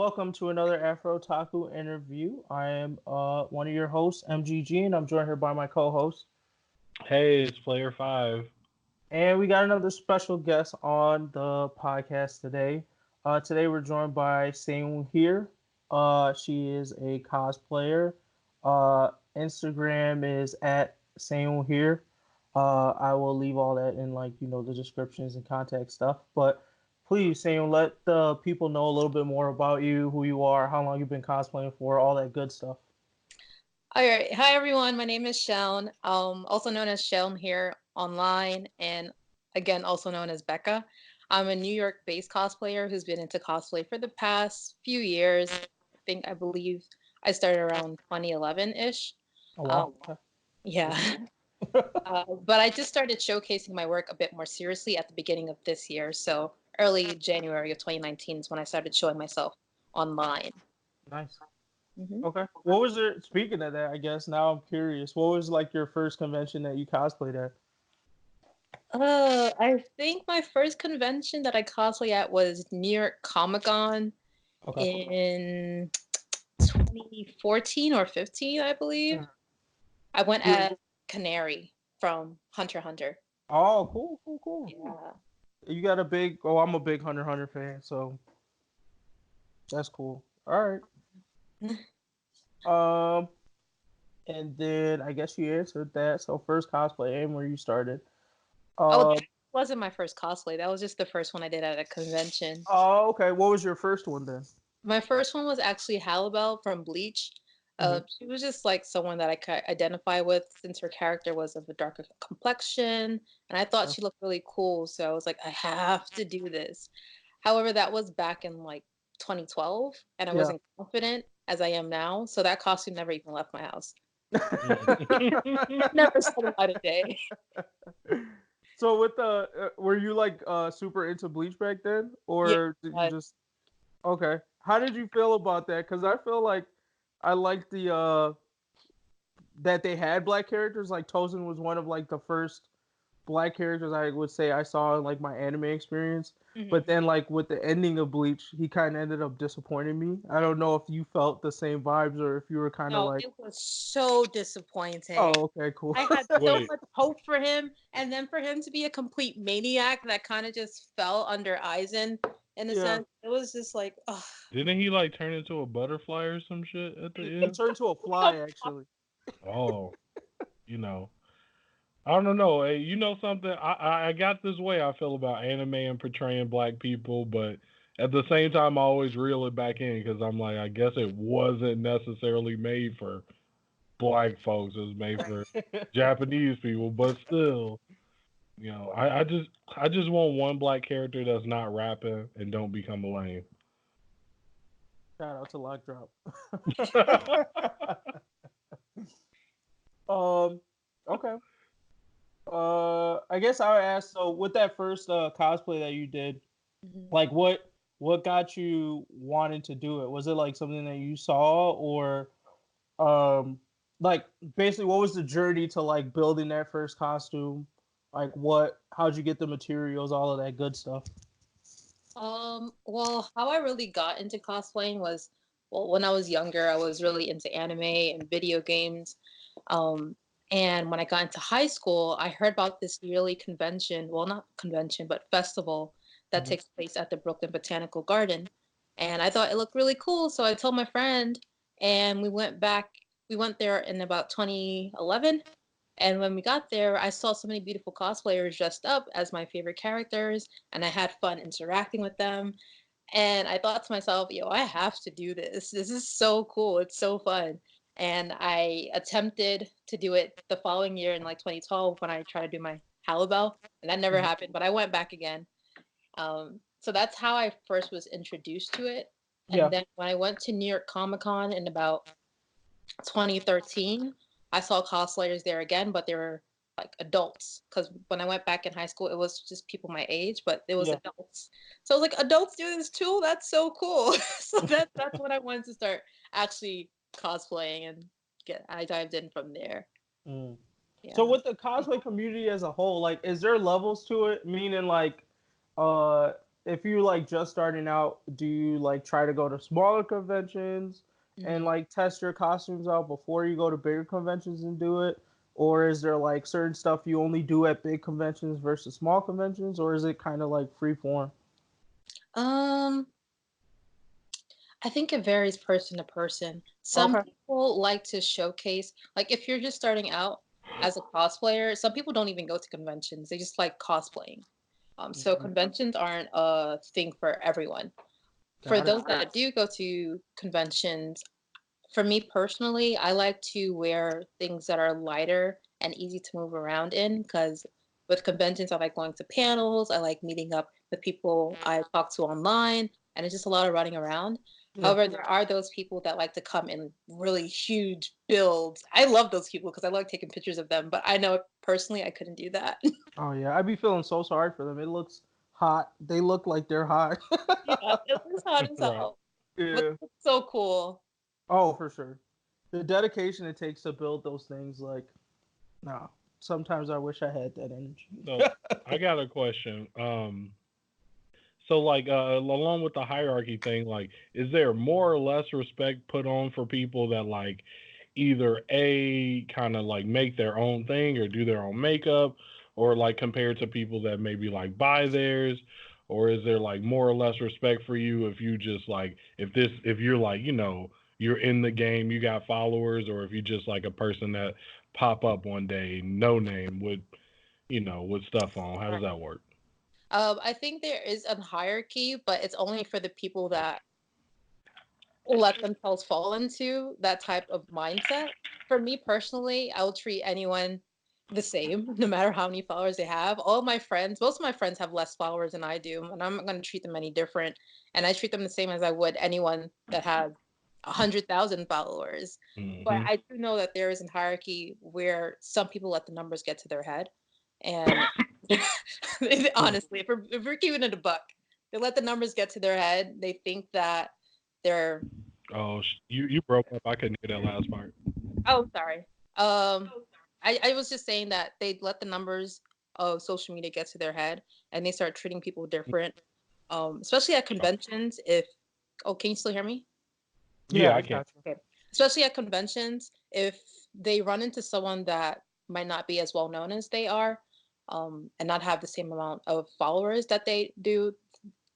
welcome to another AfrOtaku interview. I am one of your hosts, MGG, and I'm joined here by my co-host. Hey, it's Player 5. And we got another special guest on the podcast today. Today we're joined by SeunHere. She is a cosplayer. Instagram is at SeunHere. I will leave all that in the descriptions and contact stuff. But please, Seun, let the people know a little bit more about you, who you are, how long you've been cosplaying for, all that good stuff. All right. Hi, everyone. My name is Seun, also known as SeunHere online, and again, also known as Becca. I'm a New York-based cosplayer who's been into cosplay for the past few years. I believe I started around 2011-ish. Oh, wow. Yeah. But I just started showcasing my work a bit more seriously at the beginning of this year. So early January of 2019 is when I started showing myself online. Nice. Mm-hmm. Okay. What was it? Speaking of that, I guess now I'm curious. What was like your first convention that you cosplayed at? I think my first convention that I cosplay at was New York Comic Con in 2014 or 15, I believe. I went as Canary from Hunter x Hunter. Oh, cool. Yeah. You got a big. Oh, I'm a big Hunter x Hunter fan, so that's cool. All right. And then I guess you answered that. So first cosplay and where you started. That wasn't my first cosplay. That was just the first one I did at a convention. Oh, okay. What was your first one then? My first one was actually Halibel from Bleach. She was just like someone that I could identify with since her character was of a darker complexion, and I thought she looked really cool. So I was like, I have to do this. However, that was back in like 2012, and I wasn't confident as I am now. So that costume never even left my house. Never saw the light of day. So with the, were you like super into Bleach back then, or did you just? Okay. How did you feel about that? Because I feel like I liked the that they had black characters. Like Tozen was one of like the first black characters I would say I saw in like my anime experience. But then like with the ending of Bleach, he kind of ended up disappointing me. I don't know if you felt the same vibes or if you were kind of like. It was so disappointing. Oh, okay, cool. I had so much hope for him, and then for him to be a complete maniac that kind of just fell under Aizen in a sense. It was just like, ugh. Didn't he like turn into a butterfly or some shit at the end? He turned into a fly, actually. Oh, I don't know. Hey, you know something? I got this way I feel about anime and portraying black people, but at the same time, I always reel it back in because I'm like, I guess it wasn't necessarily made for black folks. It was made for Japanese people, but still, I just want one black character that's not rapping and don't become a lame. Shout out to Lock Drop. Okay. I guess I would ask. So, with that first cosplay that you did, like, what got you wanting to do it? Was it like something that you saw, or like basically, what was the journey to like building that first costume? Like, how'd you get the materials, all of that good stuff? Well, how I really got into cosplaying was, well, when I was younger, I was really into anime and video games. And when I got into high school, I heard about this yearly convention, well, not convention, but festival that takes place at the Brooklyn Botanical Garden. And I thought it looked really cool. So I told my friend, and we went there in about 2011. And when we got there, I saw so many beautiful cosplayers dressed up as my favorite characters, and I had fun interacting with them. And I thought to myself, yo, I have to do this. This is so cool. It's so fun. And I attempted to do it the following year in like 2012 when I tried to do my Halibel, and that never happened, but I went back again. So that's how I first was introduced to it. And then when I went to New York Comic Con in about 2013, I saw cosplayers there again, but they were like adults. Because when I went back in high school, it was just people my age, but it was adults. So I was like, adults do this too? That's so cool. So that's when I wanted to start actually cosplaying, and I dived in from there. Yeah. So with the cosplay community as a whole, like, is there levels to it? Meaning, like, if you like just starting out, do you like try to go to smaller conventions and like test your costumes out before you go to bigger conventions and do it? Or is there like certain stuff you only do at big conventions versus small conventions, or is it kind of like free form? I think it varies person to person. Some people like to showcase, like if you're just starting out as a cosplayer, some people don't even go to conventions. They just like cosplaying. So conventions aren't a thing for everyone. For those that do go to conventions, for me personally, I like to wear things that are lighter and easy to move around in because with conventions, I like going to panels. I like meeting up with people I talk to online, and it's just a lot of running around. However, there are those people that like to come in really huge builds. I love those people because I like taking pictures of them, but I know personally I couldn't do that. Oh yeah, I'd be feeling so sorry for them. It looks hot. They look like they're hot. Yeah, it looks hot as hell. Yeah. But it's so cool. Oh, for sure. The dedication it takes to build those things, like, no. Sometimes I wish I had that energy. So I got a question. So like along with the hierarchy thing, like, is there more or less respect put on for people that like either a kind of like make their own thing or do their own makeup, or like compared to people that maybe like buy theirs, or is there like more or less respect for you if you just like if you're like you're in the game, you got followers, or if you just like a person that pop up one day, no name with with stuff on? How does that work? I think there is a hierarchy, but it's only for the people that let themselves fall into that type of mindset. For me personally, I will treat anyone the same, no matter how many followers they have. All of my friends, most of my friends have less followers than I do, and I'm not going to treat them any different. And I treat them the same as I would anyone that has 100,000 followers. But I do know that there is a hierarchy where some people let the numbers get to their head, and honestly, if we're keeping it a buck, they let the numbers get to their head. They think that they're. Oh, you broke up. I couldn't hear that last part. Oh, sorry. I was just saying that they let the numbers of social media get to their head, and they start treating people different. Especially at conventions. Can you still hear me? Yeah, I can. Okay. Especially at conventions, if they run into someone that might not be as well known as they are, and not have the same amount of followers that they do,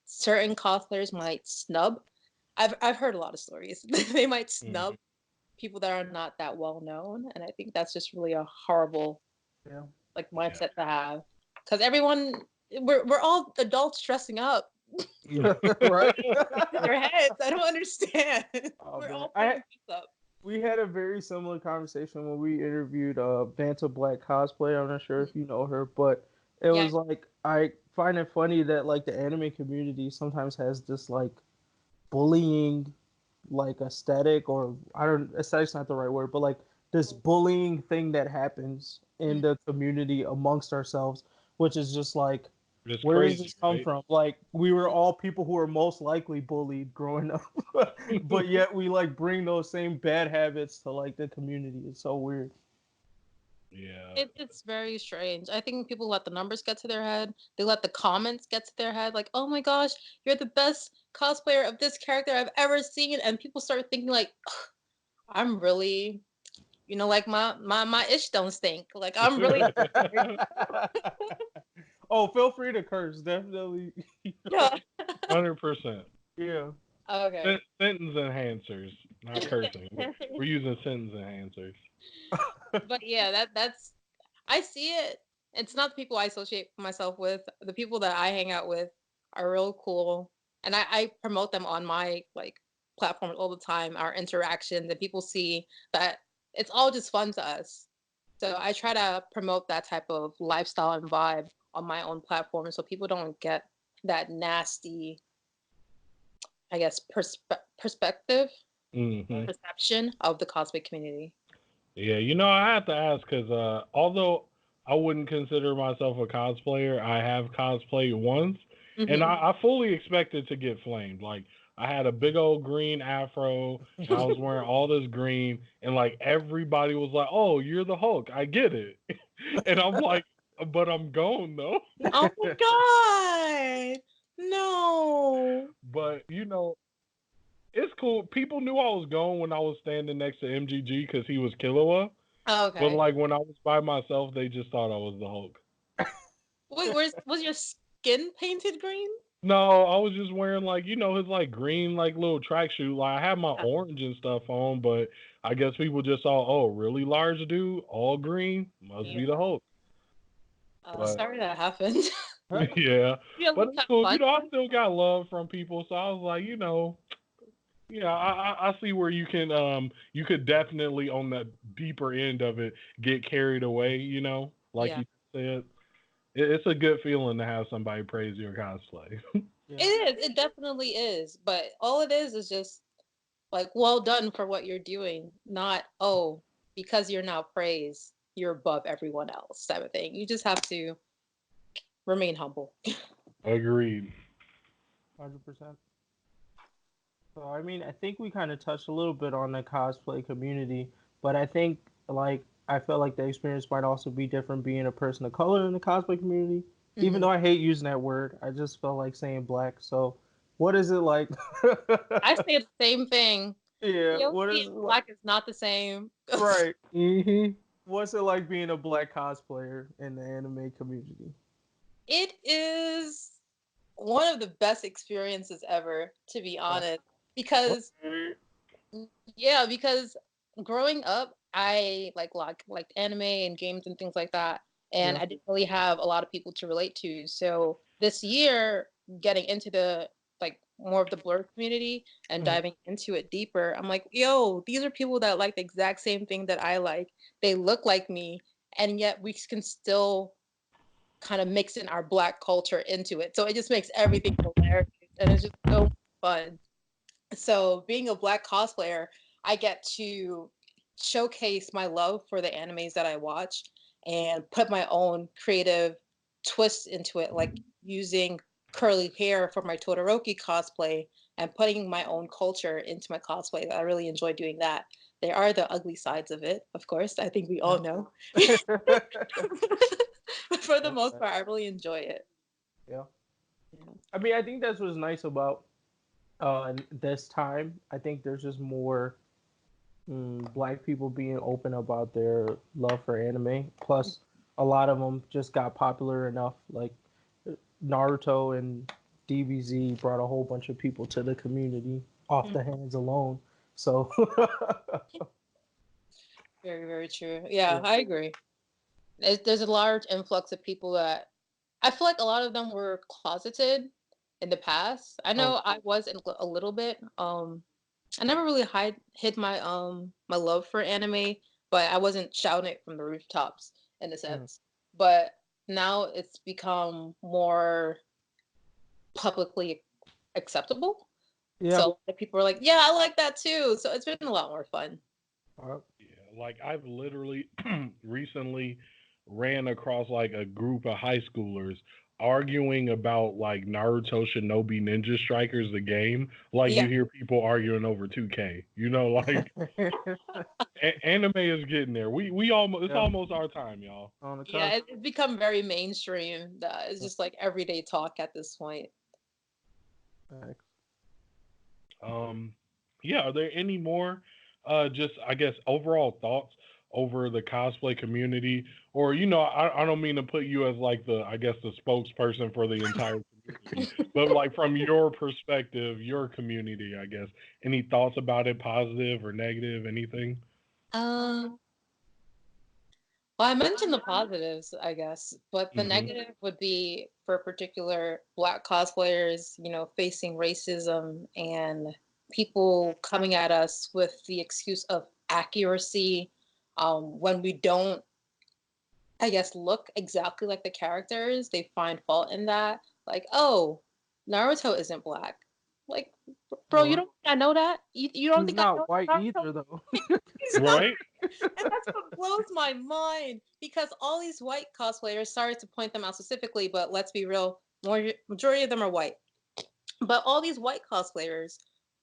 certain cosplayers might snub. I've heard a lot of stories. They might snub people that are not that well known, and I think that's just really a horrible like mindset to have. Because we're all adults dressing up. Right? Their heads. I don't understand. Oh, We're man. all putting this up. We had a very similar conversation when we interviewed Banta Black Cosplay. I'm not sure if you know her, but it was like I find it funny that like the anime community sometimes has this like bullying like aesthetic, or I don't, aesthetic's not the right word, but like this bullying thing that happens in the community amongst ourselves, which is just like, where does this come from? Like, we were all people who were most likely bullied growing up, but yet we like bring those same bad habits to like the community. It's so weird. Yeah. It's very strange. I think people let the numbers get to their head. They let the comments get to their head. Like, oh my gosh, you're the best cosplayer of this character I've ever seen. And people start thinking like, I'm really, like my ish don't stink. Like I'm really. Oh, feel free to curse, definitely. Yeah. 100%. Yeah. Okay. Sentence enhancers, not cursing. We're using sentence enhancers. But yeah, that's I see it. It's not the people I associate myself with. The people that I hang out with are real cool, and I promote them on my like platforms all the time. Our interactions, and people see that it's all just fun to us. So I try to promote that type of lifestyle and vibe on my own platform, so people don't get that nasty, I guess, perspective, perception of the cosplay community. Yeah, I have to ask because although I wouldn't consider myself a cosplayer, I have cosplayed once, and I fully expected to get flamed. Like, I had a big old green afro, and I was wearing all this green, and like everybody was like, "Oh, you're the Hulk. I get it," and I'm like, "But I'm gone though." Oh my god! No. people knew I was going when I was standing next to MGG because he was Killua. Oh, okay. But like when I was by myself, they just thought I was the Hulk. Wait, was your skin painted green? No, I was just wearing like his like green like little tracksuit. Like I had my orange and stuff on, but I guess people just saw, oh, really large dude, all green, must be the Hulk. Sorry that happened. Yeah, but it's cool. Fun. I still got love from people, so I was like, I see where you could definitely on the deeper end of it get carried away. Like you said, it's a good feeling to have somebody praise your cosplay. It is. It definitely is. But all it is just like, well done for what you're doing. Not, oh, because you're now praised, you're above everyone else type of thing. You just have to remain humble. Agreed. 100%. So, I mean, I think we kind of touched a little bit on the cosplay community, but I think, like, I felt like the experience might also be different being a person of color in the cosplay community. Mm-hmm. Even though I hate using that word, I just felt like saying black. So, what is it like? I say the same thing. Yeah, black is not the same. Right. Mm-hmm. What's it like being a black cosplayer in the anime community? It is one of the best experiences ever, to be honest. Because growing up, I liked anime and games and things like that, and I didn't really have a lot of people to relate to. So this year, getting into the more of the blur community and diving into it deeper, I'm like, yo, these are people that like the exact same thing that I like. They look like me, and yet we can still kind of mix in our black culture into it. So it just makes everything hilarious, and it's just so fun. So being a black cosplayer, I get to showcase my love for the animes that I watch and put my own creative twist into it, like using curly hair for my Todoroki cosplay and putting my own culture into my cosplay. I really enjoy doing that. There are the ugly sides of it, of course. I think we all know. But for the most part, I really enjoy it. Yeah. I mean, I think that's what's nice about this time. I think there's just more black people being open about their love for anime. Plus, a lot of them just got popular enough. Like Naruto and DBZ brought a whole bunch of people to the community off the hands alone. So, very, very true. Yeah, I agree. There's a large influx of people that I feel like a lot of them were closeted in the past. I know I was a little bit. I never really hid my my love for anime, but I wasn't shouting it from the rooftops in a sense. But now it's become more publicly acceptable. Yeah. So people are like, yeah, I like that too. So it's been a lot more fun. Yeah, like I've literally recently ran across like a group of high schoolers arguing about like Naruto Shinobi Ninja Strikers, the game. Like you hear people arguing over 2K. Like anime is getting there. We almost it's almost our time, y'all. Yeah, it's become very mainstream. It's just like everyday talk at this point. Yeah, are there any more just I guess overall thoughts over the cosplay community? Or I don't mean to put you as like the spokesperson for the entire community, but like from your perspective, your community, I guess. Any thoughts about it, positive or negative, anything? Well, I mentioned the positives, I guess, but the negative would be for particular black cosplayers, facing racism and people coming at us with the excuse of accuracy when we don't, I guess, look exactly like the characters. They find fault in that. Like, oh, Naruto isn't black. Like, bro, you don't think I know that? You don't think I know white Naruto? either, though. Right? And that's what blows my mind, because all these white cosplayers, sorry to point them out specifically, but let's be real, majority of them are white. But all these white cosplayers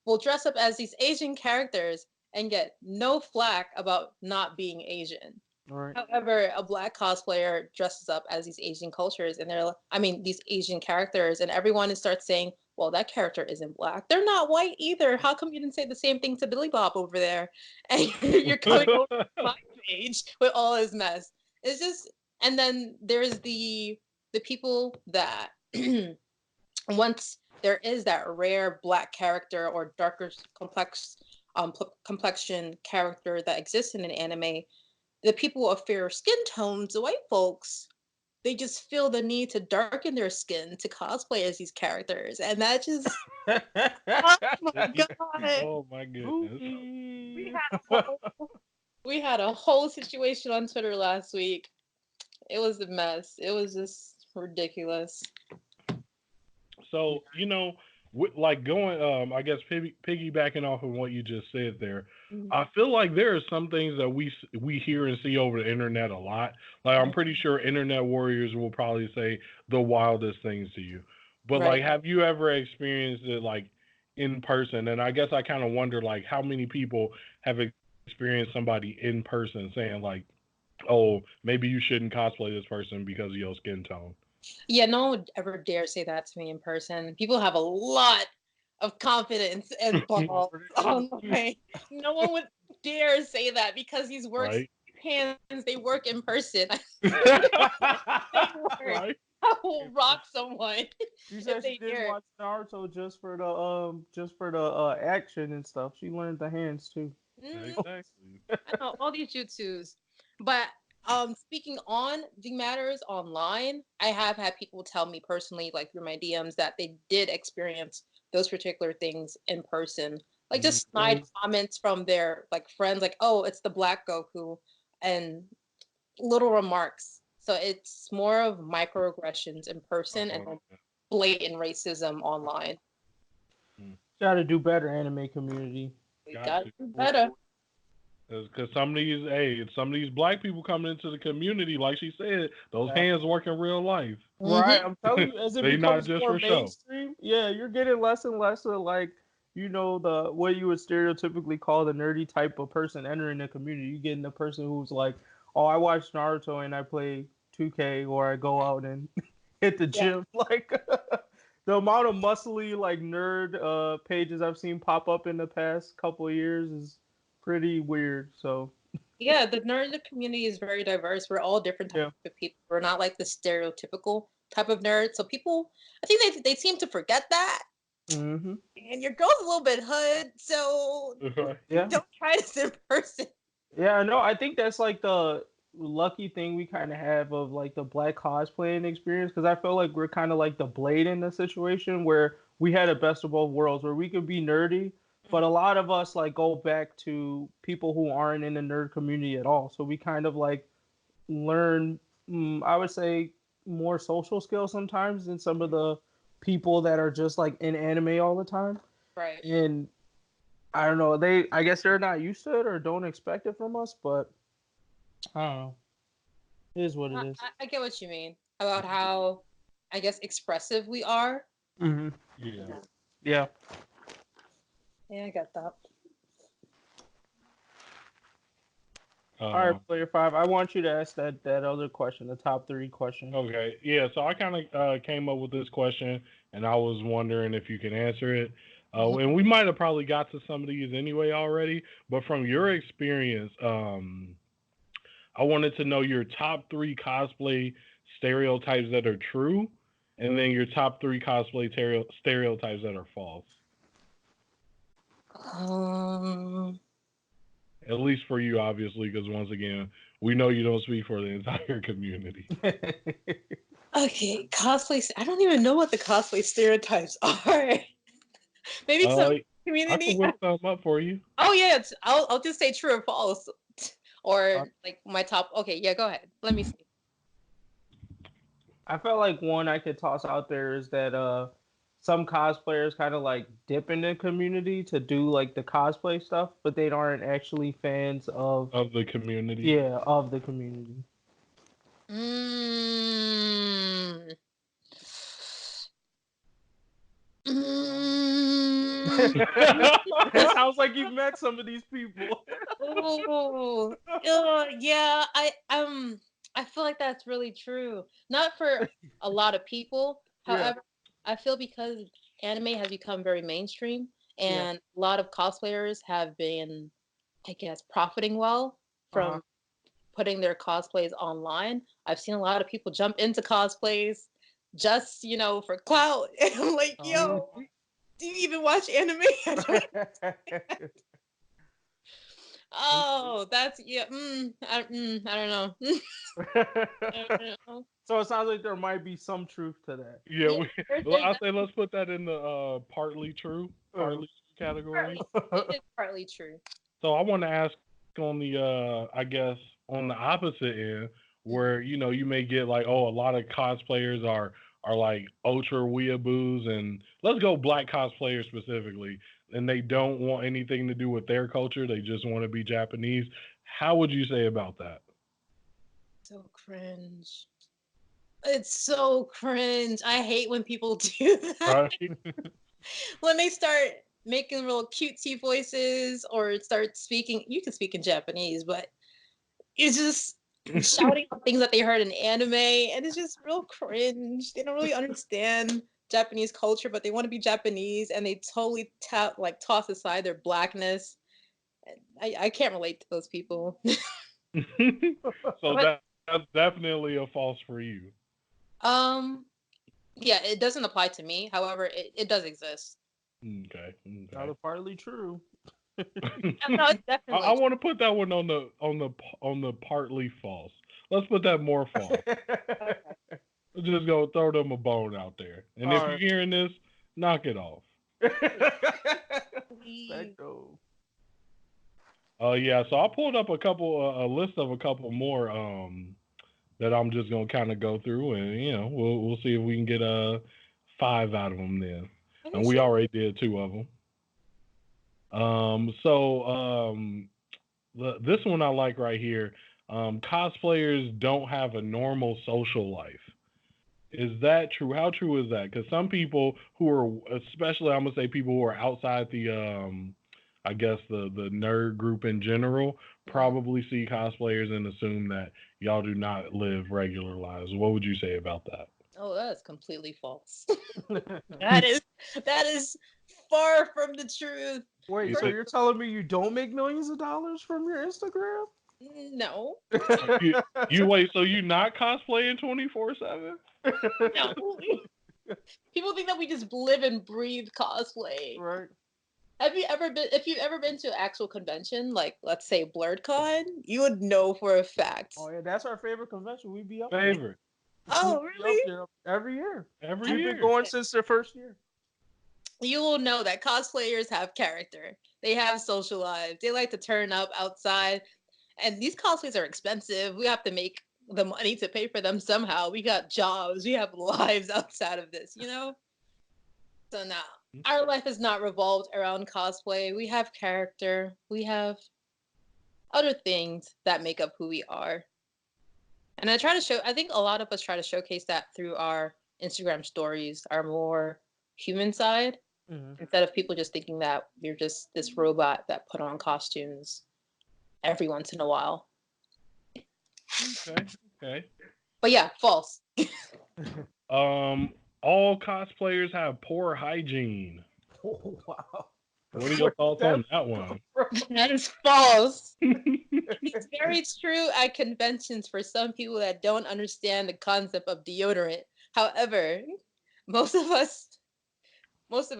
will dress up as these Asian characters and get no flack about not being Asian. Right. However, a black cosplayer dresses up as these Asian cultures, and these Asian characters, and everyone starts saying, "Well, that character isn't black. They're not white either. How come you didn't say the same thing to Billy Bob over there?" And you're coming over to my page with all his mess. It's just, and then there's the people that once there is that rare black character or darker complexion character that exists in an anime, the people of fairer skin tones, the white folks, they just feel the need to darken their skin to cosplay as these characters, and that just oh my god! Oh my goodness! We had a whole situation on Twitter last week. It was a mess. It was just ridiculous. So like going, I guess piggybacking off of what you just said there, I feel like there are some things that we hear and see over the internet a lot. Like I'm pretty sure internet warriors will probably say the wildest things to you. But like, have you ever experienced it like in person? And I guess I kind of wonder like how many people have experienced somebody in person saying like, "Oh, maybe you shouldn't cosplay this person because of your skin tone." Yeah, no one would ever dare say that to me in person. People have a lot of confidence and balls online. No one would dare say that because these works hands, they work in person. They work. Right. I will rock someone. She said she didn't watch Naruto just for the action and stuff. She learned the hands too. Exactly. I know all these jutsus, but speaking on the matters online, I have had people tell me personally, like through my DMs, that they did experience those particular things in person, like just snide comments from their like friends, like, "Oh, it's the Black Goku," and little remarks. So it's more of microaggressions in person and blatant racism online. Got to do better, anime community. We got to do better. Because some of these black people coming into the community, like she said, those hands work in real life. Right, I'm telling you, as it becomes more mainstream, you're getting less and less of like, the what you would stereotypically call the nerdy type of person entering the community. You're getting the person who's like, "Oh, I watch Naruto and I play 2K, or I go out and hit the gym." Like the amount of muscly like nerd pages I've seen pop up in the past couple of years is pretty weird. So yeah, the nerd community is very diverse. We're all different types of people. We're not like the stereotypical type of nerd. So people, I think they seem to forget that. Mm-hmm. And your girl's a little bit hood, so don't try this in person. Yeah, no, I think that's like the lucky thing we kind of have of like the black cosplaying experience, because I feel like we're kind of like the Blade in the situation where we had a best of both worlds where we could be nerdy, but a lot of us like go back to people who aren't in the nerd community at all. So we kind of like learn, I would say, more social skills sometimes than some of the people that are just like in anime all the time. Right. And I don't know, I guess they're not used to it or don't expect it from us, but I don't know. It is what it is. I get what you mean about how, I guess, expressive we are. Mm-hmm. Yeah. Yeah, I got that. All right, Player 5. I want you to ask that other question, the top 3 question. Okay. Yeah. So I kind of came up with this question, and I was wondering if you can answer it. And we might have probably got to some of these anyway already, but from your experience, I wanted to know your top 3 cosplay stereotypes that are true, and then your top 3 cosplay stereotypes that are false. At least for you, obviously, because once again, we know you don't speak for the entire community. Okay, cosplay. I don't even know what the cosplay stereotypes are. Maybe some community. I can whip some up for you. Oh yeah, I'll just say true or false, or like my top. Okay, yeah, go ahead. Let me see. I felt like one I could toss out there is that some cosplayers kind of like dip in the community to do like the cosplay stuff, but they aren't actually fans of the community. Yeah, of the community. It sounds like you've met some of these people. Oh, yeah. I feel like that's really true. Not for a lot of people. However, I feel because anime has become very mainstream, and a lot of cosplayers have been, I guess, profiting well from putting their cosplays online. I've seen a lot of people jump into cosplays just, for clout. And I'm like, yo, do you even watch anime? Oh, that's I don't know. I don't know. So it sounds like there might be some truth to that. Yeah, I'll say let's put that in the partly true, partly category. It is partly true. So I want to ask on the I guess on the opposite end, where you may get like, oh, a lot of cosplayers are like ultra weeaboos, and let's go black cosplayers specifically, and they don't want anything to do with their culture. They just want to be Japanese. How would you say about that? So cringe. It's so cringe. I hate when people do that. Right? When they start making real cutesy voices or start speaking, you can speak in Japanese, but it's just shouting out things that they heard in anime, and it's just real cringe. They don't really understand Japanese culture, but they want to be Japanese, and they totally toss aside their blackness. I can't relate to those people. So that's definitely a false for you. Yeah, it doesn't apply to me. However, it does exist. Okay. Not partly true. No, it's definitely. I want to put that one on the partly false. Let's put that more false. Let's just go throw them a bone out there. And if you're hearing this, knock it off. Yeah, so I pulled up a list of a couple more that I'm just gonna kind of go through, and we'll see if we can get 5 out of them then. And we already did 2 of them. This one I like right here. Cosplayers don't have a normal social life. Is that true? How true is that? Because some people who are, especially I'm gonna say people who are outside the I guess the nerd group in general, probably see cosplayers and assume that y'all do not live regular lives. What would you say about that? Oh, that is completely false. that is far from the truth. Wait, so you're telling me you don't make millions of dollars from your Instagram? No. You wait, so you not cosplaying 24/7? No. People think that we just live and breathe cosplay. Right. If you've ever been to an actual convention, like let's say BlurredCon, you would know for a fact. Oh yeah, that's our favorite convention. We'd be up favorite. There. Oh really? Every year. We've been going since their first year. You will know that cosplayers have character. They have social lives. They like to turn up outside. And these cosplays are expensive. We have to make the money to pay for them somehow. We got jobs. We have lives outside of this, So now, our life is not revolved around cosplay. We have character. We have other things that make up who we are. And I think a lot of us try to showcase that through our Instagram stories, our more human side, instead of people just thinking that we're just this robot that put on costumes every once in a while. Okay. But yeah, false. All cosplayers have poor hygiene. Oh, wow. What are your thoughts on that one? That is false. It's very true at conventions for some people that don't understand the concept of deodorant. However, most of us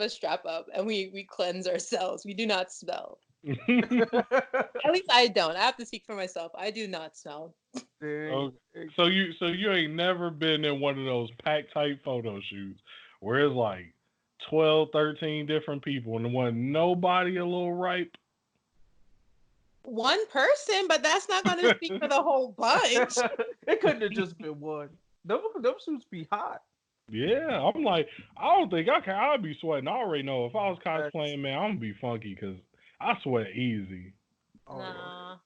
strap up and we cleanse ourselves. We do not smell. At least I don't. I have to speak for myself. I do not smell. Okay. So you ain't never been in one of those pack type photo shoots where it's like 12, 13 different people and one nobody a little ripe? One person, but that's not going to speak for the whole bunch. It couldn't have just been one. Those suits be hot. Yeah, I'm like, I don't think I can. I'd be sweating. I already know if I was cosplaying, man, I'm gonna be funky because I sweat easy. Nah.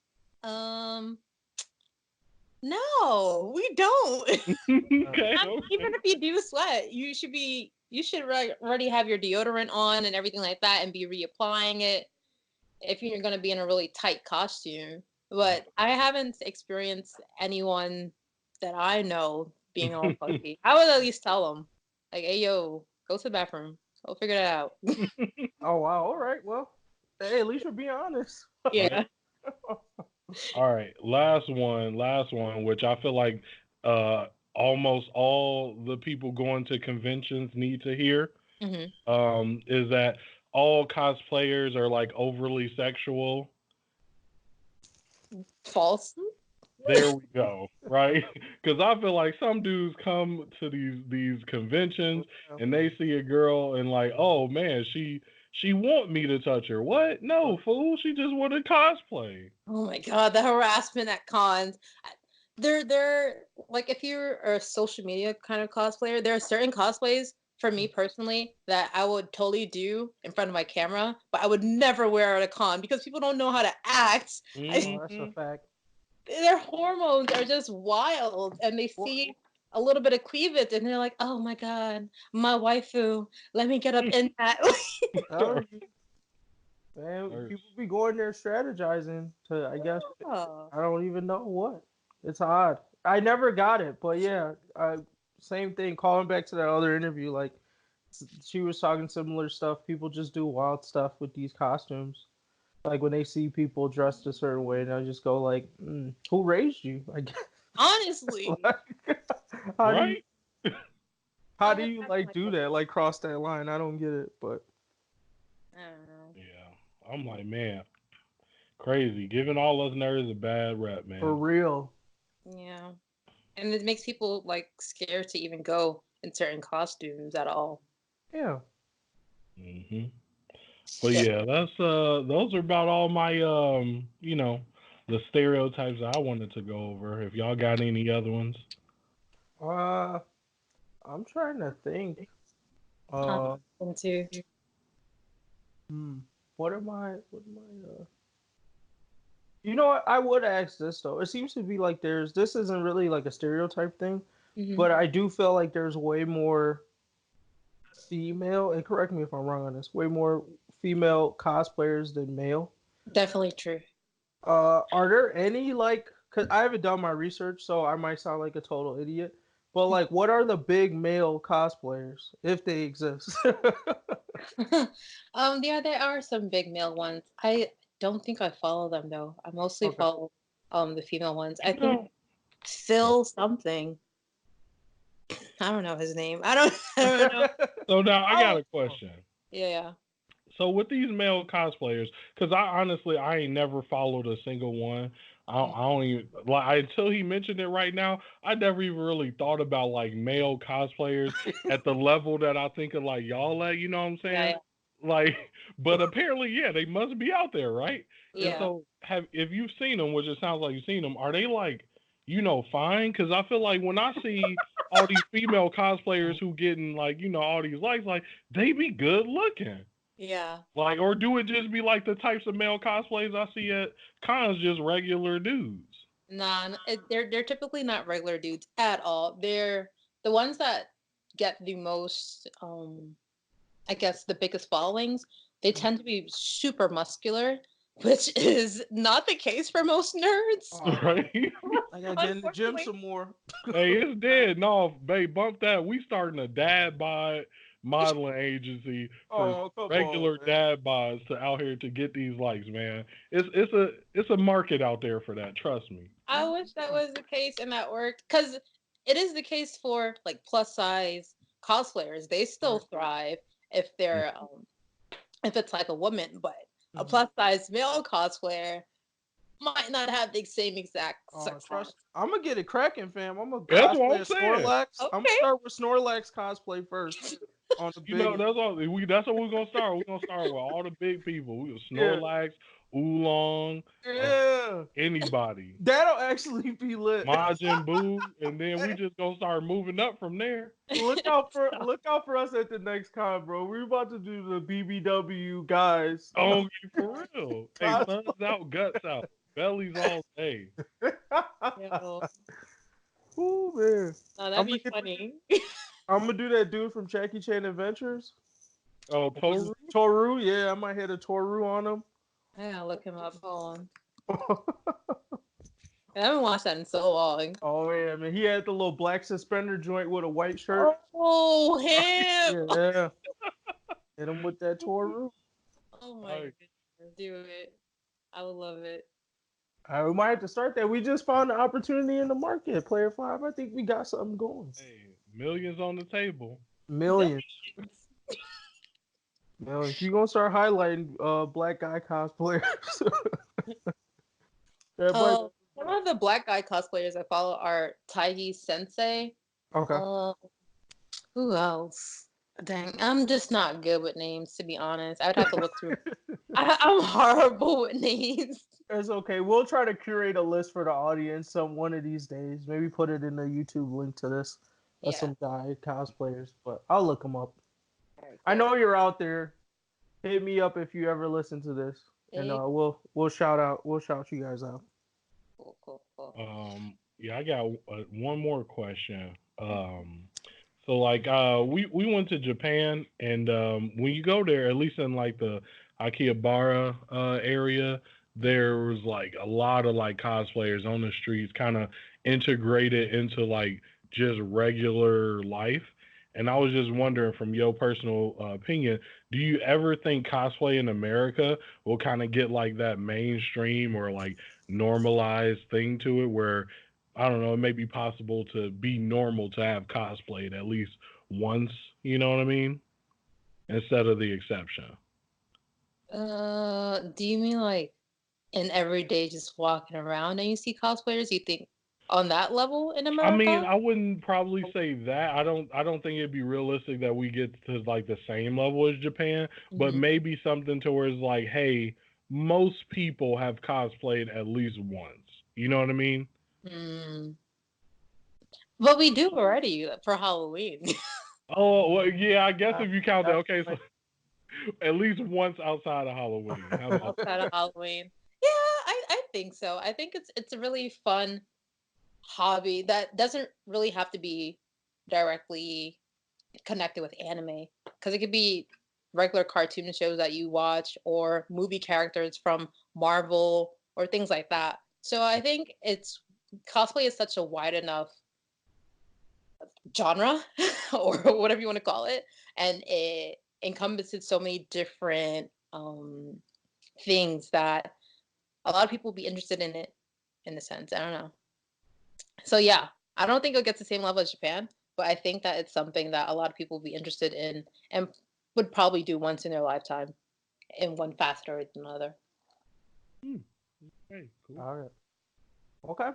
No, we don't. Okay. Even if you do sweat, you should already have your deodorant on and everything like that and be reapplying it. if you're going to be in a really tight costume. But I haven't experienced anyone that I know being all funky. I would at least tell them, like, hey, yo, go to the bathroom. We'll figure it out. Oh, wow. All right. Well, hey, at least you're being honest. Yeah. All right, last one, which I feel like almost all the people going to conventions need to hear. Is that all cosplayers are like overly sexual? False. There we go, right? Because I feel like some dudes come to these conventions and they see a girl and like, oh man, she want me to touch her. What? No, fool. She just want to cosplay. Oh my god, the harassment at cons. They're like, if you're a social media kind of cosplayer, there are certain cosplays for me personally that I would totally do in front of my camera, but I would never wear at a con because people don't know how to act. Oh, that's a fact. Their hormones are just wild, and they see a little bit of cleavage, and they're like, "Oh my god, my waifu, let me get up in that." Man, people be going there strategizing to, I guess, I don't even know what. It's odd. I never got it, but yeah, same thing. Calling back to that other interview, like she was talking similar stuff. People just do wild stuff with these costumes. Like when they see people dressed a certain way, they'll just go like, "Who raised you?" I guess. Honestly, how do you like do that? Like cross that line? I don't get it, but I don't know. Yeah, I'm like, man, crazy. Giving all us nerds a bad rep, man. For real. Yeah, and it makes people like scared to even go in certain costumes at all. Yeah. But yeah, that's those are about all my the stereotypes I wanted to go over. If y'all got any other ones? I'm trying to think. Too. What am I You know what? I would ask this though. It seems to be like this isn't really like a stereotype thing, but I do feel like there's way more female, and correct me if I'm wrong on this, way more female cosplayers than male. Definitely true. Are there any like? Cause I haven't done my research, so I might sound like a total idiot. But like, what are the big male cosplayers if they exist? Yeah, there are some big male ones. I don't think I follow them though. I mostly follow the female ones. I think Phil something. I don't know his name. I don't know. So now I got a question. Yeah. So with these male cosplayers, because I ain't never followed a single one. I don't even like until he mentioned it right now. I never even really thought about like male cosplayers at the level that I think of like y'all at. You know what I'm saying? Yeah. Like, but apparently, yeah, they must be out there, right? Yeah. And so, if you've seen them, which it sounds like you've seen them, are they like, fine? Because I feel like when I see all these female cosplayers who getting like, all these likes, like they be good looking. Yeah. Like, or do it just be like the types of male cosplays I see at cons, just regular dudes? Nah, they're typically not regular dudes at all. They're the ones that get the most, I guess, the biggest followings. They tend to be super muscular, which is not the case for most nerds. Right? I gotta get in the gym some more. Hey, it's dead. No, babe, bump that. We starting a dad bod modeling agency for regular dad bods to out here to get these likes, man. It's a market out there for that. Trust me. I wish that was the case and that worked, because it is the case for like plus size cosplayers. They still thrive if they're if it's like a woman, but a plus size male cosplayer might not have the same exact success. I'm gonna get it cracking, fam. I'm gonna cosplay Snorlax. Okay. I'm gonna start with Snorlax cosplay first. On the big... that's all. That's what we're gonna start. We're gonna start with all the big people. We Snorlax, Oolong, anybody. That'll actually be lit. Majin Buu, and then we just gonna start moving up from there. Look out for us at the next con, bro. We're about to do the BBW guys. Oh, for real. Hey, sun's out, guts out, bellies all day. Ooh, man. Oh, that'd be funny. I'm gonna do that dude from Jackie Chan Adventures. Oh, Toru? Toru, yeah, I might hit a Toru on him. I gotta look him up. Hold on. I haven't watched that in so long. Oh yeah, man. He had the little black suspender joint with a white shirt. Oh, him! Yeah. Hit him with that Toru. Oh my goodness, do it. I would love it. We might have to start that. We just found an opportunity in the market. Player 5, I think we got something going. Hey, millions on the table. Millions. Millions. You're going to start highlighting black guy cosplayers. One of the black guy cosplayers I follow are Taigi Sensei. Okay. Who else? Dang, I'm just not good with names, to be honest. I'd have to look through. I'm horrible with names. It's okay. We'll try to curate a list for the audience one of these days. Maybe put it in the YouTube link to this. Some guy cosplayers, but I'll look them up. Right, I know you're out there. Hit me up if you ever listen to this, and we'll shout you guys out. Cool. Yeah, I got one more question. So like we went to Japan, and when you go there, at least in like the Akihabara area, there was like a lot of like cosplayers on the streets, kind of integrated into like just regular life. And I was just wondering, from your personal opinion, do you ever think cosplay in America will kind of get like that mainstream or like normalized thing to it, where I don't know, it may be possible to be normal to have cosplayed at least once, you know what I mean? Instead of the exception. Do you mean like in everyday just walking around and you see cosplayers? You think on that level in America? I mean, I wouldn't probably say that. I don't think it'd be realistic that we get to like the same level as Japan, but maybe something towards like, hey, most people have cosplayed at least once. You know what I mean? But we do already for Halloween. Oh, well, yeah, I guess if you count that, okay, so at least once outside of Halloween. Outside of Halloween. Yeah, I think so. I think it's a really fun hobby that doesn't really have to be directly connected with anime, because it could be regular cartoon shows that you watch or movie characters from Marvel or things like that. So I think cosplay is such a wide enough genre or whatever you want to call it, and it encompasses so many different things that a lot of people will be interested in it, in a sense. I don't know. So yeah, I don't think it'll get to the same level as Japan, but I think that it's something that a lot of people will be interested in and would probably do once in their lifetime in one facet or another. Okay, cool. All right. Okay.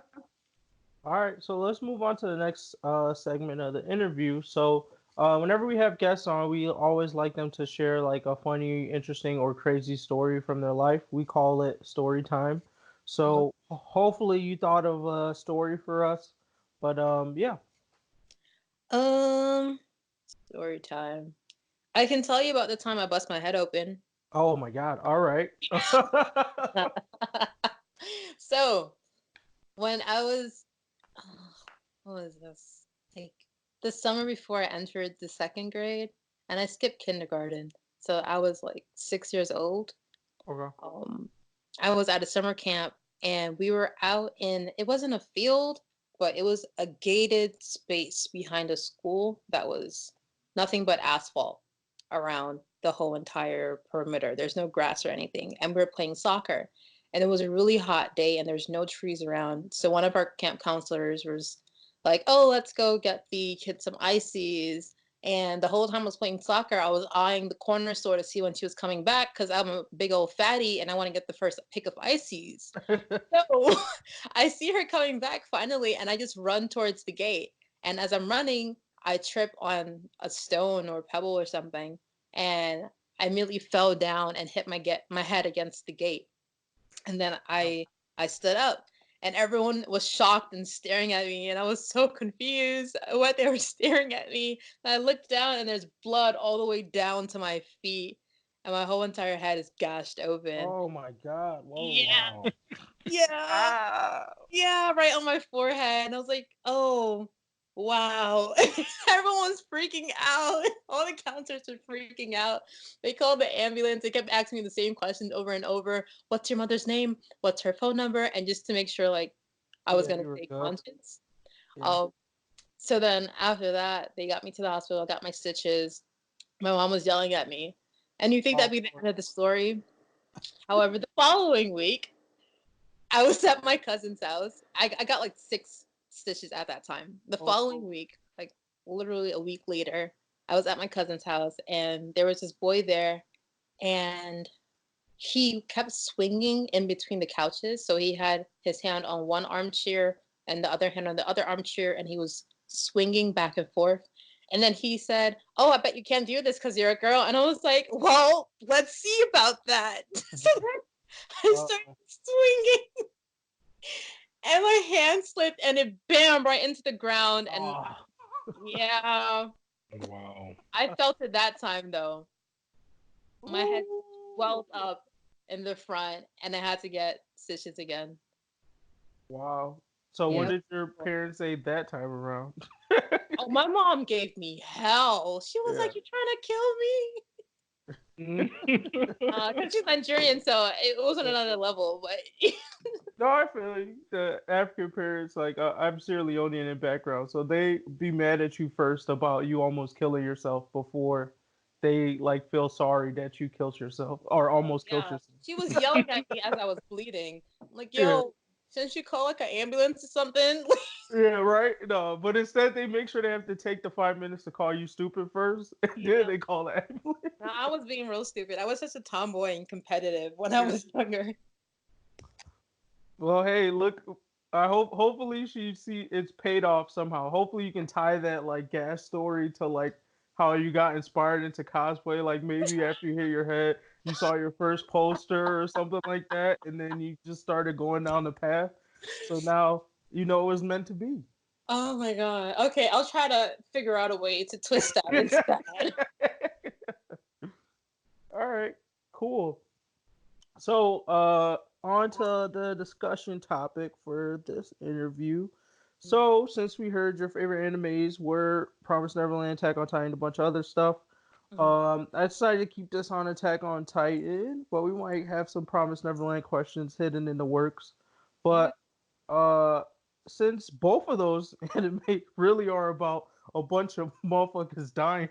All right. So let's move on to the next segment of the interview. So whenever we have guests on, we always like them to share like a funny, interesting, or crazy story from their life. We call it story time. So hopefully you thought of a story for us. But yeah. Story time. I can tell you about the time I bust my head open. Oh my God. All right. So when I was, what was this? Like the summer before I entered the second grade, and I skipped kindergarten. So I was like 6 years old. Okay. I was at a summer camp, and we were out in, it wasn't a field, but it was a gated space behind a school that was nothing but asphalt around the whole entire perimeter. There's no grass or anything. And we were playing soccer. And it was a really hot day, and there's no trees around. So one of our camp counselors was like, oh, let's go get the kids some ices. And the whole time I was playing soccer, I was eyeing the corner store to see when she was coming back, because I'm a big old fatty and I want to get the first pick of ices. So I see her coming back finally, and I just run towards the gate. And as I'm running, I trip on a stone or pebble or something, and I immediately fell down and hit my head against the gate. And then I stood up, and everyone was shocked and staring at me, and I was so confused what they were staring at me. And I looked down, and there's blood all the way down to my feet, and my whole entire head is gashed open. Oh my God. Whoa. Yeah. Wow. Yeah. Yeah, right on my forehead. And I was like, oh, Wow. Everyone's freaking out. All the counselors are freaking out. They called the ambulance. They kept asking me the same questions over and over. What's your mother's name? What's her phone number? And just to make sure, like, I was going to stay conscious. Yeah. So then after that, they got me to the hospital, got my stitches. My mom was yelling at me. And you think that'd be the end of the story? However, the following week, I was at my cousin's house. I got like 6 stitches at that time. The following week, like literally a week later, I was at my cousin's house and there was this boy there and he kept swinging in between the couches. So he had his hand on one armchair and the other hand on the other armchair and he was swinging back and forth. And then he said, "Oh, I bet you can't do this because you're a girl." And I was like, "Well, let's see about that." So then I started swinging. And my hand slipped and it bam right into the ground. And yeah. Wow. I felt it that time though. My head swelled up in the front and I had to get stitches again. Wow. So what did your parents say that time around? Oh, my mom gave me hell. She was like, "You're trying to kill me." Because she's Nigerian, so it wasn't another level. But no, I feel like the African parents, like I'm Sierra Leonean in background, so they be mad at you first about you almost killing yourself before they like feel sorry that you killed yourself or almost killed yourself. She was yelling at me as I was bleeding, like, "Yo, shouldn't you call like an ambulance or something?" Yeah, right. No, but instead they make sure they have to take the 5 minutes to call you stupid first, and then they call the ambulance. No, I was being real stupid. I was such a tomboy and competitive when I was younger. Well, hey, look, I hopefully it's paid off somehow. Hopefully you can tie that like gas story to like how you got inspired into cosplay. Like maybe after you hit your head, you saw your first poster or something like that, and then you just started going down the path. So now you know it was meant to be. Oh my god. Okay, I'll try to figure out a way to twist that instead. All right, cool. So, on to the discussion topic for this interview. So, since we heard your favorite animes were Promised Neverland, Attack on Titan, a bunch of other stuff, I decided to keep this on Attack on Titan, but we might have some Promised Neverland questions hidden in the works. But since both of those anime really are about a bunch of motherfuckers dying,